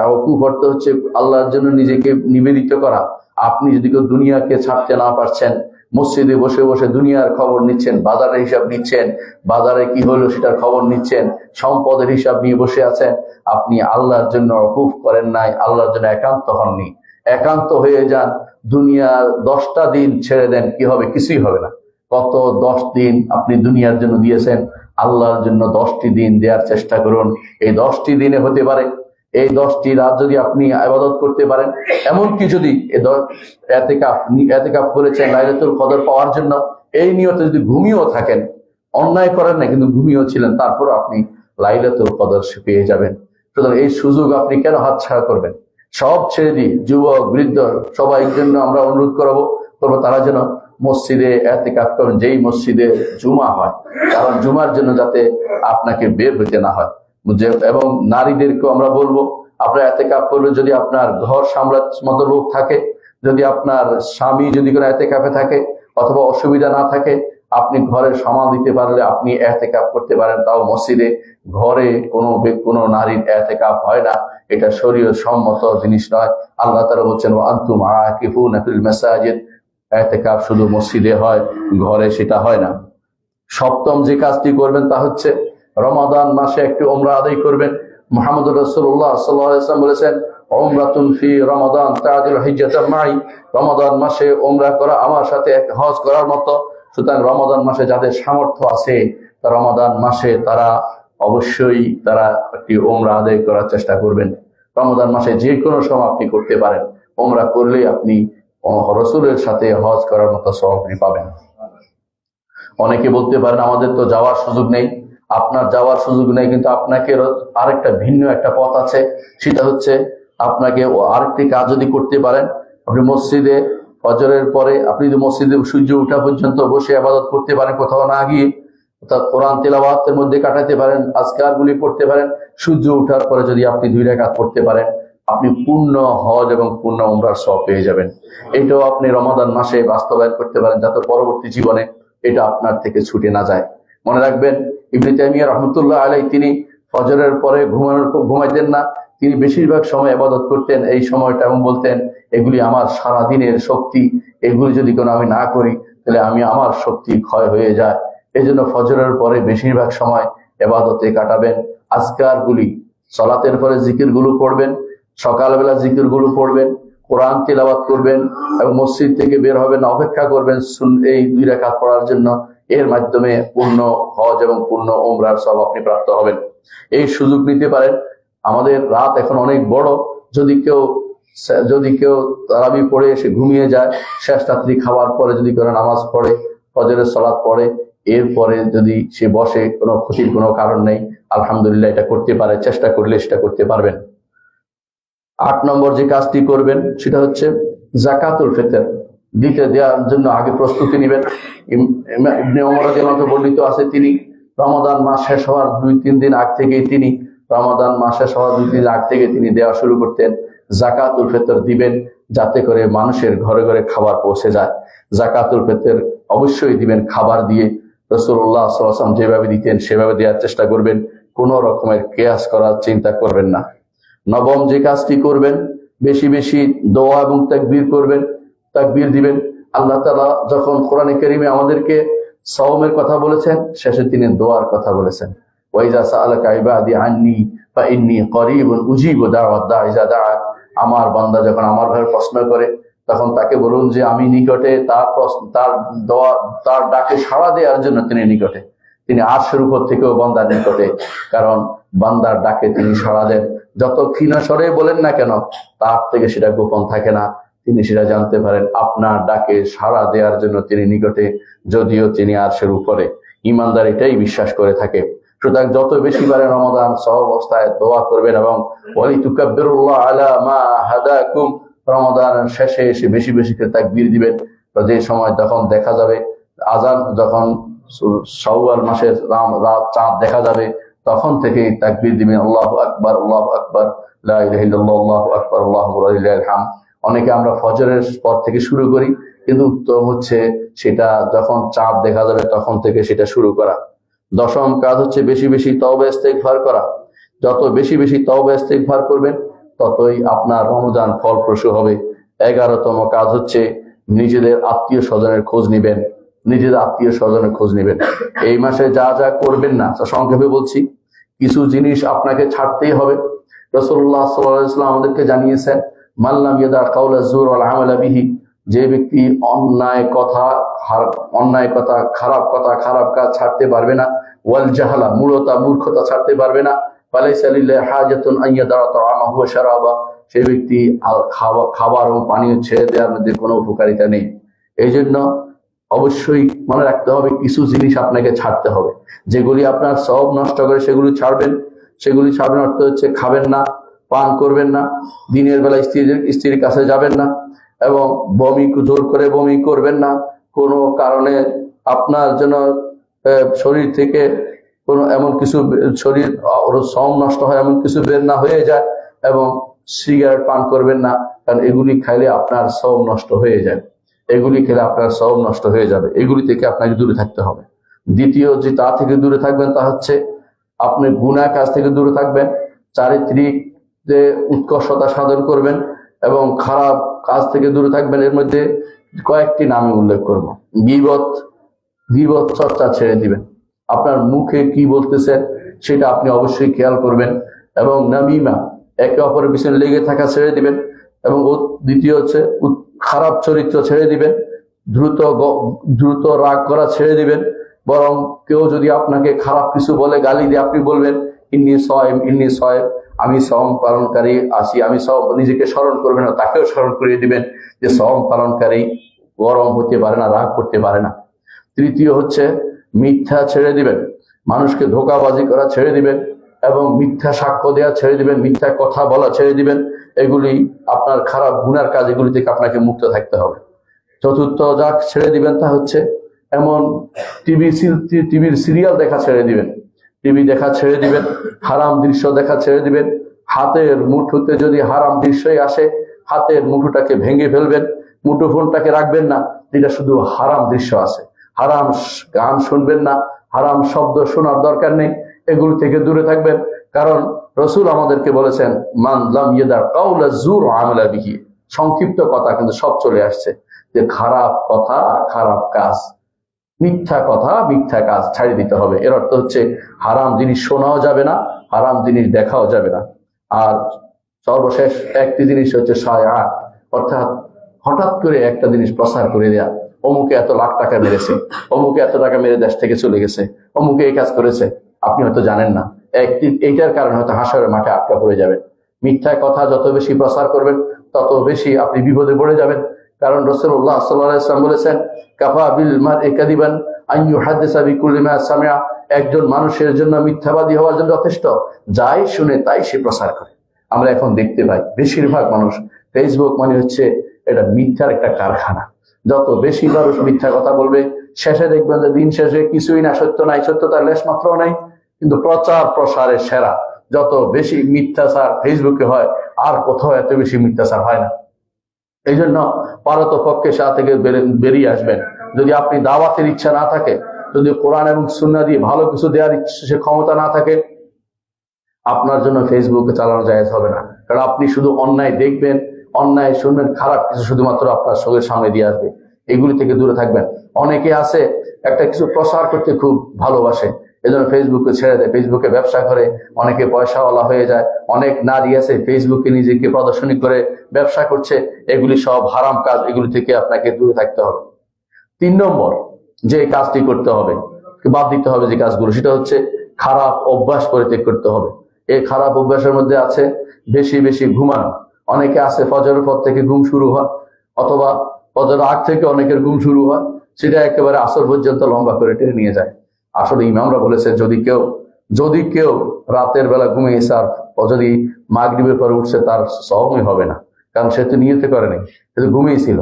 ওয়াকুফ অর্থ হচ্ছে আল্লাহর জন্য নিজেকে নিবেদিত করা। আপনি যদি কেউ দুনিয়াকে ছাড়তে না পারছেন, মসজিদে বসে বসে দুনিয়ার খবর নিচ্ছেন, বাজারের হিসাব নিচ্ছেন, বাজারে কি হলো সেটার খবর নিচ্ছেন, সম্পদের হিসাব নিয়ে বসে আছেন, আপনি আল্লাহর জন্য ওয়াকুফ করেন নাই, আল্লাহর জন্য একান্ত হননি। একান্ত হয়ে যান, দুনিয়ার 10টা দিন ছেড়ে দেন, কি হবে? কিছুই হবে না। কত 10 দিন আপনি দুনিয়ার জন্য দিয়েছেন, আল্লাহর জন্য 10টি দিন দেওয়ার চেষ্টা করুন। এই 10টি দিনে হতে পারে এই 10টি রাত যদি আপনি ইবাদত করতে পারেন, এমনকি যদি ইতিকাফ করেছেন লাইলাতুল কদর পাওয়ার জন্য, এই নিয়তে যদি ঘুমিয়েও থাকেন, অন্যায় করেন না কিন্তু ঘুমিয়েও ছিলেন, তারপর আপনি লাইলাতুল কদর পেয়ে যাবেন। সুতরাং এই সুযোগ আপনি কেন হাতছাড়া করবেন? সব ছেড়ে দিয়ে যুবক বৃদ্ধ সবাই জন্য আমরা অনুরোধ করবো তারা যেন মসজিদে ইতিকাফ করেন, যেই মসজিদে জুমা হয়। কারণ জুমার জন্য যাতে আপনাকে বের হইতে না হয়। এবং নারীদেরকেও আমরা বলবো, আপনারা ইতিকাফ করবেন যদি আপনার ঘর সামলার মতো লোক থাকে, যদি আপনার স্বামী যদি কোনো ইতিকাফে থাকে অথবা অসুবিধা না থাকে, আপনি ঘরে সামাল দিতে পারলে আপনি ইতিকাফ করতে পারেন। তাও মসজিদে, ঘরে কোনো নারীর ইতিকাফ হয় না, এটা শরীয়ত সম্মত জিনিস নয়। আল্লাহ তাআলা বলছেন ওয়া আনতুম আকিফুনা ফিল মাসাজিদ, ইতিকাফ শুধু মসজিদে হয়, ঘরে সেটা হয় না। সপ্তম যে কাজটি করবেন তা হচ্ছে রমাদান মাসে একটি ওমরা আদায় করবেন। মুহাম্মদ রাসূলুল্লাহ সাল্লাল্লাহু আলাইহি ওয়াসাল্লাম বলেছেন, উমরাতুন ফি রমাদান তা'দিলু হিজ্জাতাম মাই। রমাদান মাসে ওমরা করা আমার সাথে এক হজ করার মতো। সুতরাং রমাদান মাসে যাদের সামর্থ্য আছে, তা রমাদান মাসে তারা অবশ্যই তারা একটি ওমরা আদায় করার চেষ্টা করবেন। রমাদান মাসে যে কোনো সময় আপনি করতে পারেন। ওমরা করলেই আপনি রাসূলের সাথে হজ করার মতো সওয়াব আপনি পাবেন। অনেকে বলতে পারেন আমাদের তো যাওয়ার সুযোগ নেই। আপনার যাওয়ার সুযোগ নেই, কিন্তু আপনাকে আরেকটা ভিন্ন একটা পথ আছে। সেটা হচ্ছে আপনাকে আরেকটি কাজ যদি করতে পারেন, আপনি মসজিদে ফজরের পরে আপনি যদি মসজিদে সূর্য ওঠা পর্যন্ত বসে ইবাদত করতে পারেন, কোথাও না গিয়ে, অর্থাৎ কোরআন তেলাওয়াতের মধ্যে কাটাতে পারেন, আজকারগুলি পড়তে পারেন। সূর্য ওঠার পরে যদি আপনি 2 রাকাত পড়তে পারেন, আপনি পূর্ণ হজ এবং পূর্ণ উমরার সওয়াব পেয়ে যাবেন। এটাও আপনি রমাদান মাসে বাস্তবায়ন করতে পারেন, যাতে পরবর্তী জীবনে এটা আপনার থেকে ছুটে না যায়। মনে রাখবেন, ইবনে তাইমিয়া রাহমাতুল্লাহ আলাইহি তিনি ফজরের পরে ঘুমাইতেন না। তিনি বেশিরভাগ সময় ইবাদত করতেন এই সময়টা, এবং বলতেন এগুলি আমার সারা দিনের শক্তি, এগুলি যদি কোনো আমি না করি তাহলে আমার শক্তি ক্ষয় হয়ে যায়। এই জন্য ফজরের পরে বেশিরভাগ সময় ইবাদতে কাটাবেন। আজকারগুলি, সালাতের পরে জিকিরগুলো পড়বেন, সকালবেলা জিকিরগুলো পড়বেন, কোরআন তিলাওয়াত করবেন, এবং মসজিদ থেকে বের হবেন না, অপেক্ষা করবেন এই 2 রাকাত পড়ার জন্য। এর মাধ্যমে পূর্ণ হজ এবং পূর্ণ উমরার সওয়াব আপনি প্রাপ্ত হবেন। এই সুযোগ নিতে পারেন। আমাদের রাত এখন অনেক বড়। যদি কেউ তারাবি পড়ে এসে ঘুমিয়ে যায়, শেষ রাত্রি খাওয়ার পরে যদি কোনো নামাজ পড়ে, ফজরের সালাত পড়ে, এরপরে যদি সে বসে, কোনো ক্ষতির কোনো কারণ নেই। আলহামদুলিল্লাহ, এটা করতে পারে, চেষ্টা করলে সেটা করতে পারবেন। 8 নম্বর যে কাজটি করবেন সেটা হচ্ছে যাকাতুল ফিতর দিতে দেওয়ার জন্য আগে প্রস্তুতি নেবেন। ইবনে ওমর রাদিয়াল্লাহু আনহু বর্ণিত আছে, তিনি রমাদান মাস শেষ হওয়ার 2-3 দিন আগ থেকেই তিনি তিনি দেওয়া শুরু করতেন। যাকাতুল ফিতর দিবেন, যাতে করে মানুষের ঘরে ঘরে খাবার পৌঁছে যায়। যাকাতুল ফিতর অবশ্যই দিবেন খাবার দিয়ে। রাসূলুল্লাহ সাল্লাল্লাহু আলাইহি ওয়াসাল্লাম যেভাবে দিতেন সেভাবে দেওয়ার চেষ্টা করবেন। কোনো রকমের কিয়াস করার চিন্তা করবেন না। নবম যে কাজটি করবেন, বেশি বেশি দোয়া এবং তাকবীর করবেন, তাকবীর দিবেন। আল্লাহ তাআলা যখন কোরআনে কারীমে আমাদেরকে সাওমের কথা বলেছেন, শেষে তিনি দোয়ার কথা বলেছেন। ওয়াইজা সাআলাকা ইবাদি আন্নী ফাইন্নী করিবুন উজিবু দাওয়াত দাঈ ইযা দাআ। আমার বান্দা যখন আমার ভাবে প্রশ্ন করে, তখন তাকে বলুন যে আমি নিকটে, তার ডাকে সাড়া দেওয়ার জন্য তিনি নিকটে। তিনি আরশের উপর থেকেও বান্দার নিকটে, কারণ বান্দার ডাকে তিনি সাড়া দেন। যত ক্ষীণ স্বরে বলেন না কেন, তার থেকে সেটা গোপন থাকে না। তিনি সেটা জানতে পারেন, আপনার ডাকে সাড়া দেওয়ার জন্য তিনি নিকটে, যদিও তিনি আরশের উপরে। ঈমানদার এটাই বিশ্বাস করে থাকে। সুতরাং যত বেশি পারেন রমাদান সহ অবস্থায় দোয়া করবেন, এবং ওয়ালিতুকাব্বিরুল্লাহ আলা মা হাদাকুম, রমাদানের শেষে এসে বেশি বেশি করে তাকবীর দিবেন। যে সময় তখন দেখা যাবে আজান, যখন শাওয়াল মাসের রাত চাঁদ দেখা যাবে, তখন থেকেই তাকবীর দিবেন, আল্লাহু আকবার, আল্লাহু আকবার, লা ইলাহা ইল্লাল্লাহ, আল্লাহু আকবার, আল্লাহু আকবার, লিল্লাহিল হামদ। অনেকে আমরা ফজরের পর থেকে শুরু করি, কিন্তু উত্তম হচ্ছে সেটা যখন চাঁদ দেখা যাবে তখন থেকে সেটা শুরু করা। 10ম কাজ হচ্ছে বেশি বেশি তওবা ইস্তেগফার করা। যত বেশি বেশি তওবা ইস্তেগফার করবেন, ততই আপনার রমজান ফলপ্রসূ হবে। 11তম কাজ হচ্ছে নিজেদের আত্মীয় স্বজনের খোঁজ নিবেন। এই মাসে যা যা করবেন না, সংক্ষেপে বলছি, কিছু জিনিস আপনাকে ছাড়তেই হবে। রাসূলুল্লাহ সাল্লাল্লাহু আলাইহি ওয়াসাল্লাম আমাদেরকে জানিয়েছেন, মান লাম ইয়াদা কাওলা যুর ওয়াল আমালা বিহি, যে ব্যক্তি অন্যায় কথা, খারাপ কাজ ছাড়তে পারবে না, ওয়াল জাহালা, মূর্খতা ছাড়তে পারবে না, ফালাইসা লিল্লাহি হাজাতুন আন ইয়াদা তাআমাহু ওয়া শারাবা, সেই ব্যক্তি খাবার এবং পানীয় ছেড়ে দেওয়ার মধ্যে কোনো উপকারিতা নেই। এই জন্য অবশ্যই মনে রাখতে হবে, কিছু জিনিস আপনাকে ছাড়তে হবে। যেগুলি আপনার সওয়াব নষ্ট করে সেগুলি ছাড়বেন। অর্থ হচ্ছে খাবেন না, পান করবেন না, দিনের বেলা স্ত্রীর কাছে যাবেন না, এবং জোর করে বমি করবেন না। কোনো কারণে আপনার যেন শরীর থেকে কোনো এমন কিছু, শরীর সওম নষ্ট হয় এমন কিছু বের না হয়ে যায়, এবং সিগারেট পান করবেন না, কারণ এগুলি খাইলে আপনার সওম নষ্ট হয়ে যায়। এগুলি থেকে আপনাকে দূরে থাকতে হবে। দ্বিতীয় যে তা থেকে দূরে থাকবেন তা হচ্ছে আপনি গুনাহ কাজ থেকে দূরে থাকবেন, চারিত্রিক যে উৎকর্ষতা সাধন করবেন, এবং খারাপ কাজ থেকে দূরে থাকবেন। এর মধ্যে কয়েকটি নামে উল্লেখ করব। গীবত, গীবত চর্চা ছেড়ে দিবেন। আপনার মুখে কি বলতেছেন সেটা আপনি অবশ্যই খেয়াল করবেন। এবং নামিমা, একে অপরের পিছনে লেগে থাকা ছেড়ে দিবেন। এবং দ্বিতীয় হচ্ছে খারাপ চরিত্র ছেড়ে দিবেন। দ্রুত রাগ করা ছেড়ে দিবেন। বরং কেউ যদি আপনাকে খারাপ কিছু বলে, গালি দিয়ে, আপনি বলবেন ইন্নী সয়েম, ইন্নী সয়েম, আমি সওম পালনকারী আছি, আমি সব নিজেকে স্মরণ করবেন না, তাকেও স্মরণ করিয়ে দিবেন যে সওম পালনকারী গরম হতে পারে না, রাগ করতে পারে না। তৃতীয় হচ্ছে মিথ্যা ছেড়ে দিবেন, মানুষকে ধোঁকাবাজি করা ছেড়ে দিবেন এবং মিথ্যা সাক্ষ্য দেওয়া ছেড়ে দিবেন, মিথ্যা কথা বলা ছেড়ে দিবেন। এগুলি আপনার খারাপ গুনার কাজ, এগুলি থেকে আপনাকে মুক্ত থাকতে হবে। চতুর্থ যা ছেড়ে দিবেন তা হচ্ছে এমন টিভির সিরিয়াল দেখা ছেড়ে দিবেন, টিভি দেখা ছেড়ে দিবেন, হারাম দৃশ্য দেখা ছেড়ে দিবেন। হাতের মুঠোতে যদি হারাম দৃশ্যই আসে, হাতের মুঠোটাকে ভেঙে ফেলবেন, মুঠোফোনটাকে রাখবেন না যেটা শুধু হারাম দৃশ্য আছে। হারাম গান শুনবেন না, হারাম শব্দ শোনার দরকার নেই, এগুলো থেকে দূরে থাকবেন। কারণ রসুল আমাদেরকে বলেছেন মান লাম ইয়াদা কাওলা যুর ওয়া আমালা বিহি, সংক্ষিপ্ত কথা কিন্তু সব চলে আসছে, যে খারাপ কথা, খারাপ কাজ, মিথ্যা কথা, মিথ্যা কাজ ছাড়িয়ে দিতে হবে। এর অর্থ হচ্ছে হারাম জিনিস শোনাও যাবে না, হারাম জিনিস দেখাও যাবে না। আর সর্বশেষ একটি জিনিস হচ্ছে শায়াত, অর্থাৎ হঠাৎ করে একটা জিনিস প্রচার করে দেয়া, অমুকে এত লাখ টাকা মেরেছে, অমুকে এত টাকা মেরে দেশ থেকে চলে গেছে, অমুকে এই কাজ করেছে, আপনি হয়তো জানেন না। এইটার কারণে হয়তো হাসরের মাঠে আটকা পড়ে যাবেন। মিথ্যা কথা যত বেশি প্রচার করবেন তত বেশি আপনি বিপদে পড়ে যাবেন। কারণ রাসূলুল্লাহ সাল্লাল্লাহু আলাইহি ওয়াসাল্লাম বলেছেন কাফা বিল মারই কাযিবান আন ইউহাদ্দিসা বিকুল্লি মা সামিআ, একজন মানুষের জন্য মিথ্যাবাদী হওয়ার জন্য যথেষ্ট যাই শুনে তাই সে প্রচার করে। আমরা এখন দেখতে পাই বেশিরভাগ মানুষ, ফেসবুক মানে হচ্ছে এটা মিথ্যার একটা কারখানা। যত বেশি মানুষ মিথ্যা কথা বলবে, শেষে দেখবেন যে দিন শেষে কিছুই না, সত্য নাই, সত্যতার লেশ মাত্র নাই। কিন্তু প্রচার প্রসারের সেরা, যত বেশি মিথ্যাচার ফেসবুকে হয় আর কোথাও এত বেশি মিথ্যাচার হয় না। এই জন্য পারতপক্ষে সা থেকে বেরিয়ে আসবেন। যদি আপনি দাওয়াতের ইচ্ছা না থাকে, যদি কোরআন এবং সুন্নাহ দিয়ে ভালো কিছু দেওয়ার ইচ্ছা ক্ষমতা না থাকে, আপনার জন্য ফেসবুকে চালানো জায়েজ হবে না। কারণ আপনি শুধু অন্যায় দেখবেন, অন্যায় শুনবেন, খারাপ কিছু শুধুমাত্র আপনার চোখের সামনে দিয়ে আসবে। এগুলি থেকে দূরে থাকবেন। অনেকে আছে একটা কিছু প্রচার করতে খুব ভালোবাসে, এজন্য ফেসবুকে ছেড়ে দেয়, ফেসবুকে ব্যবসা করে, অনেকে পয়সাওয়ালা হয়ে যায়। অনেক নারী আছে ফেসবুকে নিজেকে প্রদর্শনী করে ব্যবসা করছে। এগুলি সব হারাম কাজ, এগুলি থেকে আপনাকে দূরে থাকতে হবে। 3 নম্বর যে কাজটি করতে হবে, বাদ দিতে হবে যে কাজগুলো, সেটা হচ্ছে খারাপ অভ্যাস পরিত্যাগ করতে হবে। এই খারাপ অভ্যাসের মধ্যে আছে বেশি বেশি ঘুমানো। অনেকে আছে ফজরের পর থেকে ঘুম শুরু হয়, অথবা ফজরের আগ থেকে অনেকের ঘুম শুরু হয়, সেটা একেবারে আসর পর্যন্ত লম্বা করে টেনে নিয়ে যায়। আসলে ইমামরা বলেছেন যদি কেউ রাতের বেলা ঘুমিয়েছে আর যদি মাগরিবের পরে উঠছে, তার সওমই হবে না। কারণ সে তো নিয়তে করে নাই, সে তো ঘুমিয়েছিল,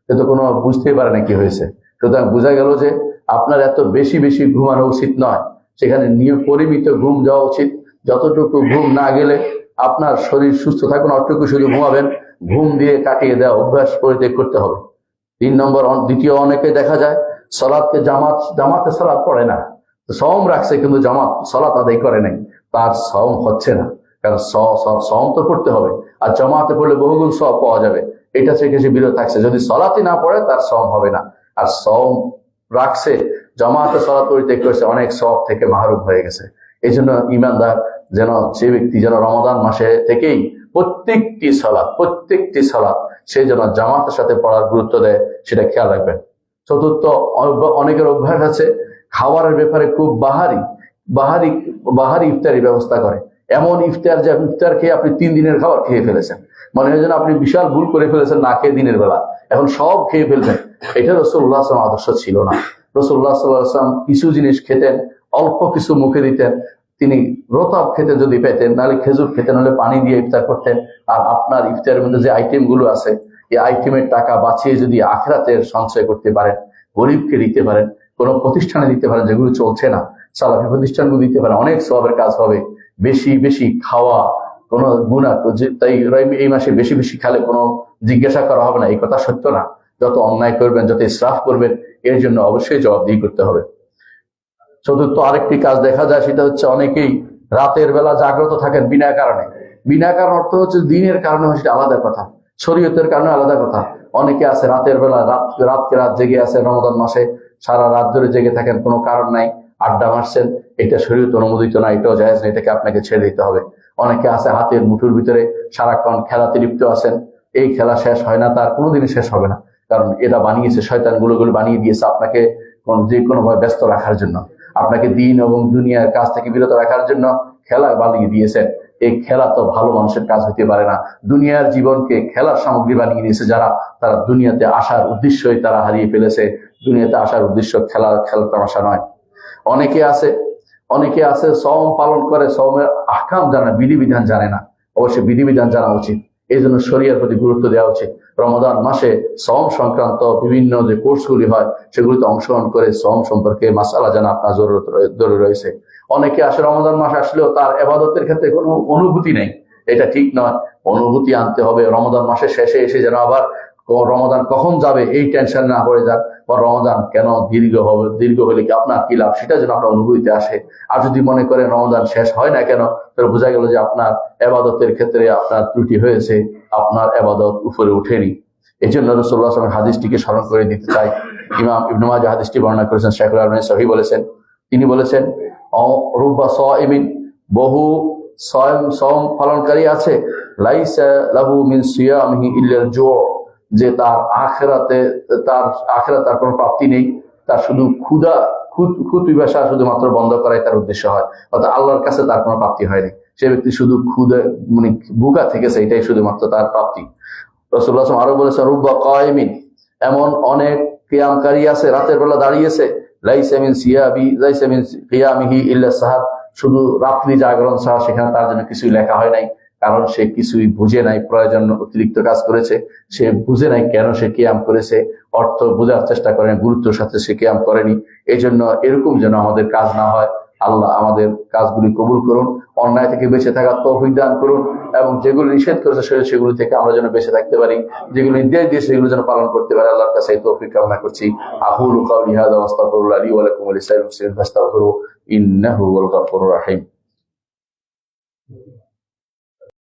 সে তো কোনো বুঝতেই পারে না কি হয়েছে। সুতরাং বোঝা গেল যে আপনার এত বেশি বেশি ঘুমানো উচিত নয়, সেখানে পরিমিত ঘুম যাওয়া উচিত। যতটুকু ঘুম না গেলে আপনার শরীর সুস্থ থাকবে না, অতটুকু শুধু ঘুমাবেন, ঘুম দিয়ে কাটিয়ে দেওয়া অভ্যাস পরিত্যাগ করতে হবে। 3 নম্বর, দ্বিতীয়, অনেকে দেখা যায় সালাতকে জামাতে সালাত পড়ে না, সওম রাখছে কিন্তু সালাত আদায় করে নাই, তার সওম হচ্ছে না। কারণ সওম তো পড়তে হবে, আর জামাতে পড়লে বহুগুণ সওয়াব পাওয়া যাবে। এটা থেকে সে বিরত থাকছে। যদি সালাতই না পড়ে তার সওম হবে না। আর সওম রাখছে, জামাতে সালাত পরিত্যাগ করেছে, অনেক সওয়াব থেকে মাহরুম হয়ে গেছে। এই জন্য ইমানদার যেন, সে ব্যক্তি যেন রমাদান মাসে থেকেই প্রত্যেকটি সালাত সে যেন জামাতের সাথে পড়ার গুরুত্ব দেয়, সেটা খেয়াল রাখবেন। চতুর্থ, অনেকের অভ্যাস আছে খাবারের ব্যাপারে খুব বাহারি ইফতারি ব্যবস্থা করে। এমন ইফতার খেয়ে আপনি 3 দিনের খাবার খেয়ে ফেলেছেন, মনে হয় যেন আপনি বিশাল ভুল করে ফেলেছেন না খেয়ে দিনের বেলা, এখন সব খেয়ে ফেলবেন। এটা রাসূলুল্লাহ সাল্লাল্লাহু আলাইহি ওয়াসাল্লাম আদর্শ ছিল না। রাসূলুল্লাহ সাল্লাল্লাহু আলাইহি ওয়াসাল্লাম কিছু জিনিস খেতেন, অল্প কিছু মুখে দিতেন। তিনি রতাব খেতে যদি পেতেন, নাহলে খেজুর খেতেন, নাহলে পানি দিয়ে ইফতার করতেন। আর আপনার ইফতারের মধ্যে যে আইটেম গুলো আছে, এই আইটেমের টাকা বাঁচিয়ে যদি আখিরাতের সঞ্চয় করতে পারেন, গরিবকে দিতে পারেন, কোন প্রতিষ্ঠানে দিতে পারেন যেগুলো চলছে না, সালাফি প্রতিষ্ঠানগুলো দিতে পারেন, অনেক সওয়াবের কাজ হবে। বেশি বেশি খাওয়া কোনো গুনাহ, তাই এই মাসে বেশি বেশি খেলে কোনো জিজ্ঞাসা করা হবে না, এই কথা সত্য না। যত অন্যায় করবেন, যত ইসরাফ করবেন, এর জন্য অবশ্যই জবাবদিহি করতে হবে। চতুর্থ, আরেকটি কাজ দেখা যায়, সেটা হচ্ছে অনেকেই রাতের বেলা জাগ্রত থাকেন বিনা কারণে। বিনা কারণ অর্থ হচ্ছে দিনের কারণে সেটা আলাদা কথা, শরীয়তের কারণে আলাদা কথা। অনেকে আছে রাতের বেলা রাত জেগে আছে রমাদান মাসে, সারা রাত ধরে জেগে থাকেন, কোনো কারণ নাই, আড্ডা মারছেন, এটা শরীয়ত অনুমোদিত না, এটাও জায়েজ না, এটাকে আপনাকে ছেড়ে দিতে হবে। অনেকে আছে হাতের মুঠোর ভিতরে সারাক্ষণ খেলাতে লিপ্ত আছেন, এই খেলা শেষ হয় না, তার কোনোদিনই শেষ হবে না, কারণ এটা বানিয়েছে শয়তান, গুলো বানিয়ে দিয়েছে আপনাকে যে কোনো ভাবে ব্যস্ত রাখার জন্য, আপনাকে দিন এবং দুনিয়ার কাজ থেকে বিরত রাখার জন্য খেলা বানিয়ে দিয়েছেন। এই খেলা তো ভালো মানুষের কাজ হতে পারে না। দুনিয়ার জীবনকে খেলার সামগ্রী বানিয়ে দিয়েছে যারা, তারা দুনিয়াতে আসার উদ্দেশ্যই তারা হারিয়ে ফেলেছে। দুনিয়াতে আসার উদ্দেশ্য খেলার তামাশা নয়। অনেকে আছে সওম পালন করে, সওমের আহকাম জানে, বিধিবিধান জানে না। অবশ্যই বিধিবিধান জানা উচিত, এই জন্য শরীয়তের প্রতি গুরুত্ব দেওয়া উচিত। রমাদান মাসে সওম সংক্রান্ত বিভিন্ন যে কোর্সগুলি হয় সেগুলিতে অংশগ্রহণ করে সওম সম্পর্কে মাসালা জানা আপনার জরুরি রয়েছে। অনেকে আসে রমাদান মাস আসলেও তার ইবাদতের ক্ষেত্রে কোনো অনুভূতি নেই, এটা ঠিক নয়। অনুভূতি আনতে হবে। রমাদান মাসের শেষে এসে যেন আবার রমাদান কখন যাবে এই টেনশন না পড়ে যাক, বা রমাদান কেন দীর্ঘ হলে কি আপনার কি লাভ, সেটা যেন আপনার অনুভূতিতে আসে। আর যদি মনে করেন রমাদান শেষ হয় না কেন, তাহলে বোঝা গেল যে আপনার ইবাদতের ক্ষেত্রে আপনার ত্রুটি হয়েছে, আপনার ইবাদত উপরে উঠেনি। এই জন্য রাসূলুল্লাহ সাল্লাল্লাহু আলাইহি ওয়াসাল্লাম হাদিসটিকে স্মরণ করে দিতে চাই। ইমাম ইবনে মাজাহ হাদিসটি বর্ণনা করেছেন, শাইখুল আলবানী সহিহ বলেছেন। তিনি বলেছেন, রুব্বা সাইমিন, বহু সওম পালনকারী আছে, লাইসা লাহু মিন সিয়ামিহি ইল্লাল জু', যে তার আখিরাতে তার কোনো প্রাপ্তি নেই, তার শুধু ক্ষুধা পিপাসা শুধুমাত্র বন্ধ করাই তার উদ্দেশ্য হয়, অর্থাৎ আল্লাহর কাছে তার কোনো প্রাপ্তি হয়নি। সে ব্যক্তি শুধু ক্ষুধা মানে ভুগা থেকেছে, এটাই শুধুমাত্র তার প্রাপ্তি। রাসূলুল্লাহ সাল্লাল্লাহু আলাইহি ওয়াসাল্লাম আরো বলেছেন, রুব্বা কায়মিন, এমন অনেক কিয়ামকারী আছে, রাতের বেলা দাঁড়িয়েছে, লাইসা মিন কিয়ামিহি ইল্লা সাহার, শুধু রাত্রি জাগরণ ছাড়া সেখানে তার জন্য কিছুই লেখা হয় নাই, কারণ সে কিছুই বুঝে নাই, প্রয়োজন অতিরিক্ত কাজ করেছে, সে বুঝে নাই কেন সে কিয়াম করেছে, অর্থ বোঝার চেষ্টা করেন, গুরুত্বের সাথে সে কিয়াম করেনি। এই জন্য এরকম যেন আমাদের কাজ না হয়। আল্লাহ আমাদের কাজগুলি কবুল করুন, অন্যায় থেকে বেঁচে থাকার তৌফিক দান করুন, এবং যেগুলো নিষেধ করেছে সেগুলি থেকে আমরা যেন বেঁচে থাকতে পারি, যেগুলো নির্দেশ দিয়েছে সেগুলো যেন পালন করতে পারি। আল্লাহর কাছে এই তৌফিক কামনা করছি। আকুলু কাওলি হাযা ওয়া আস্তাগফিরুল্লাহ লি ওয়া লাকুম ওয়া লিসাইরিল মুসলিমিন ফাস্তাগফিরুহু ইন্নাহু হুয়াল গফুরুর রাহিম।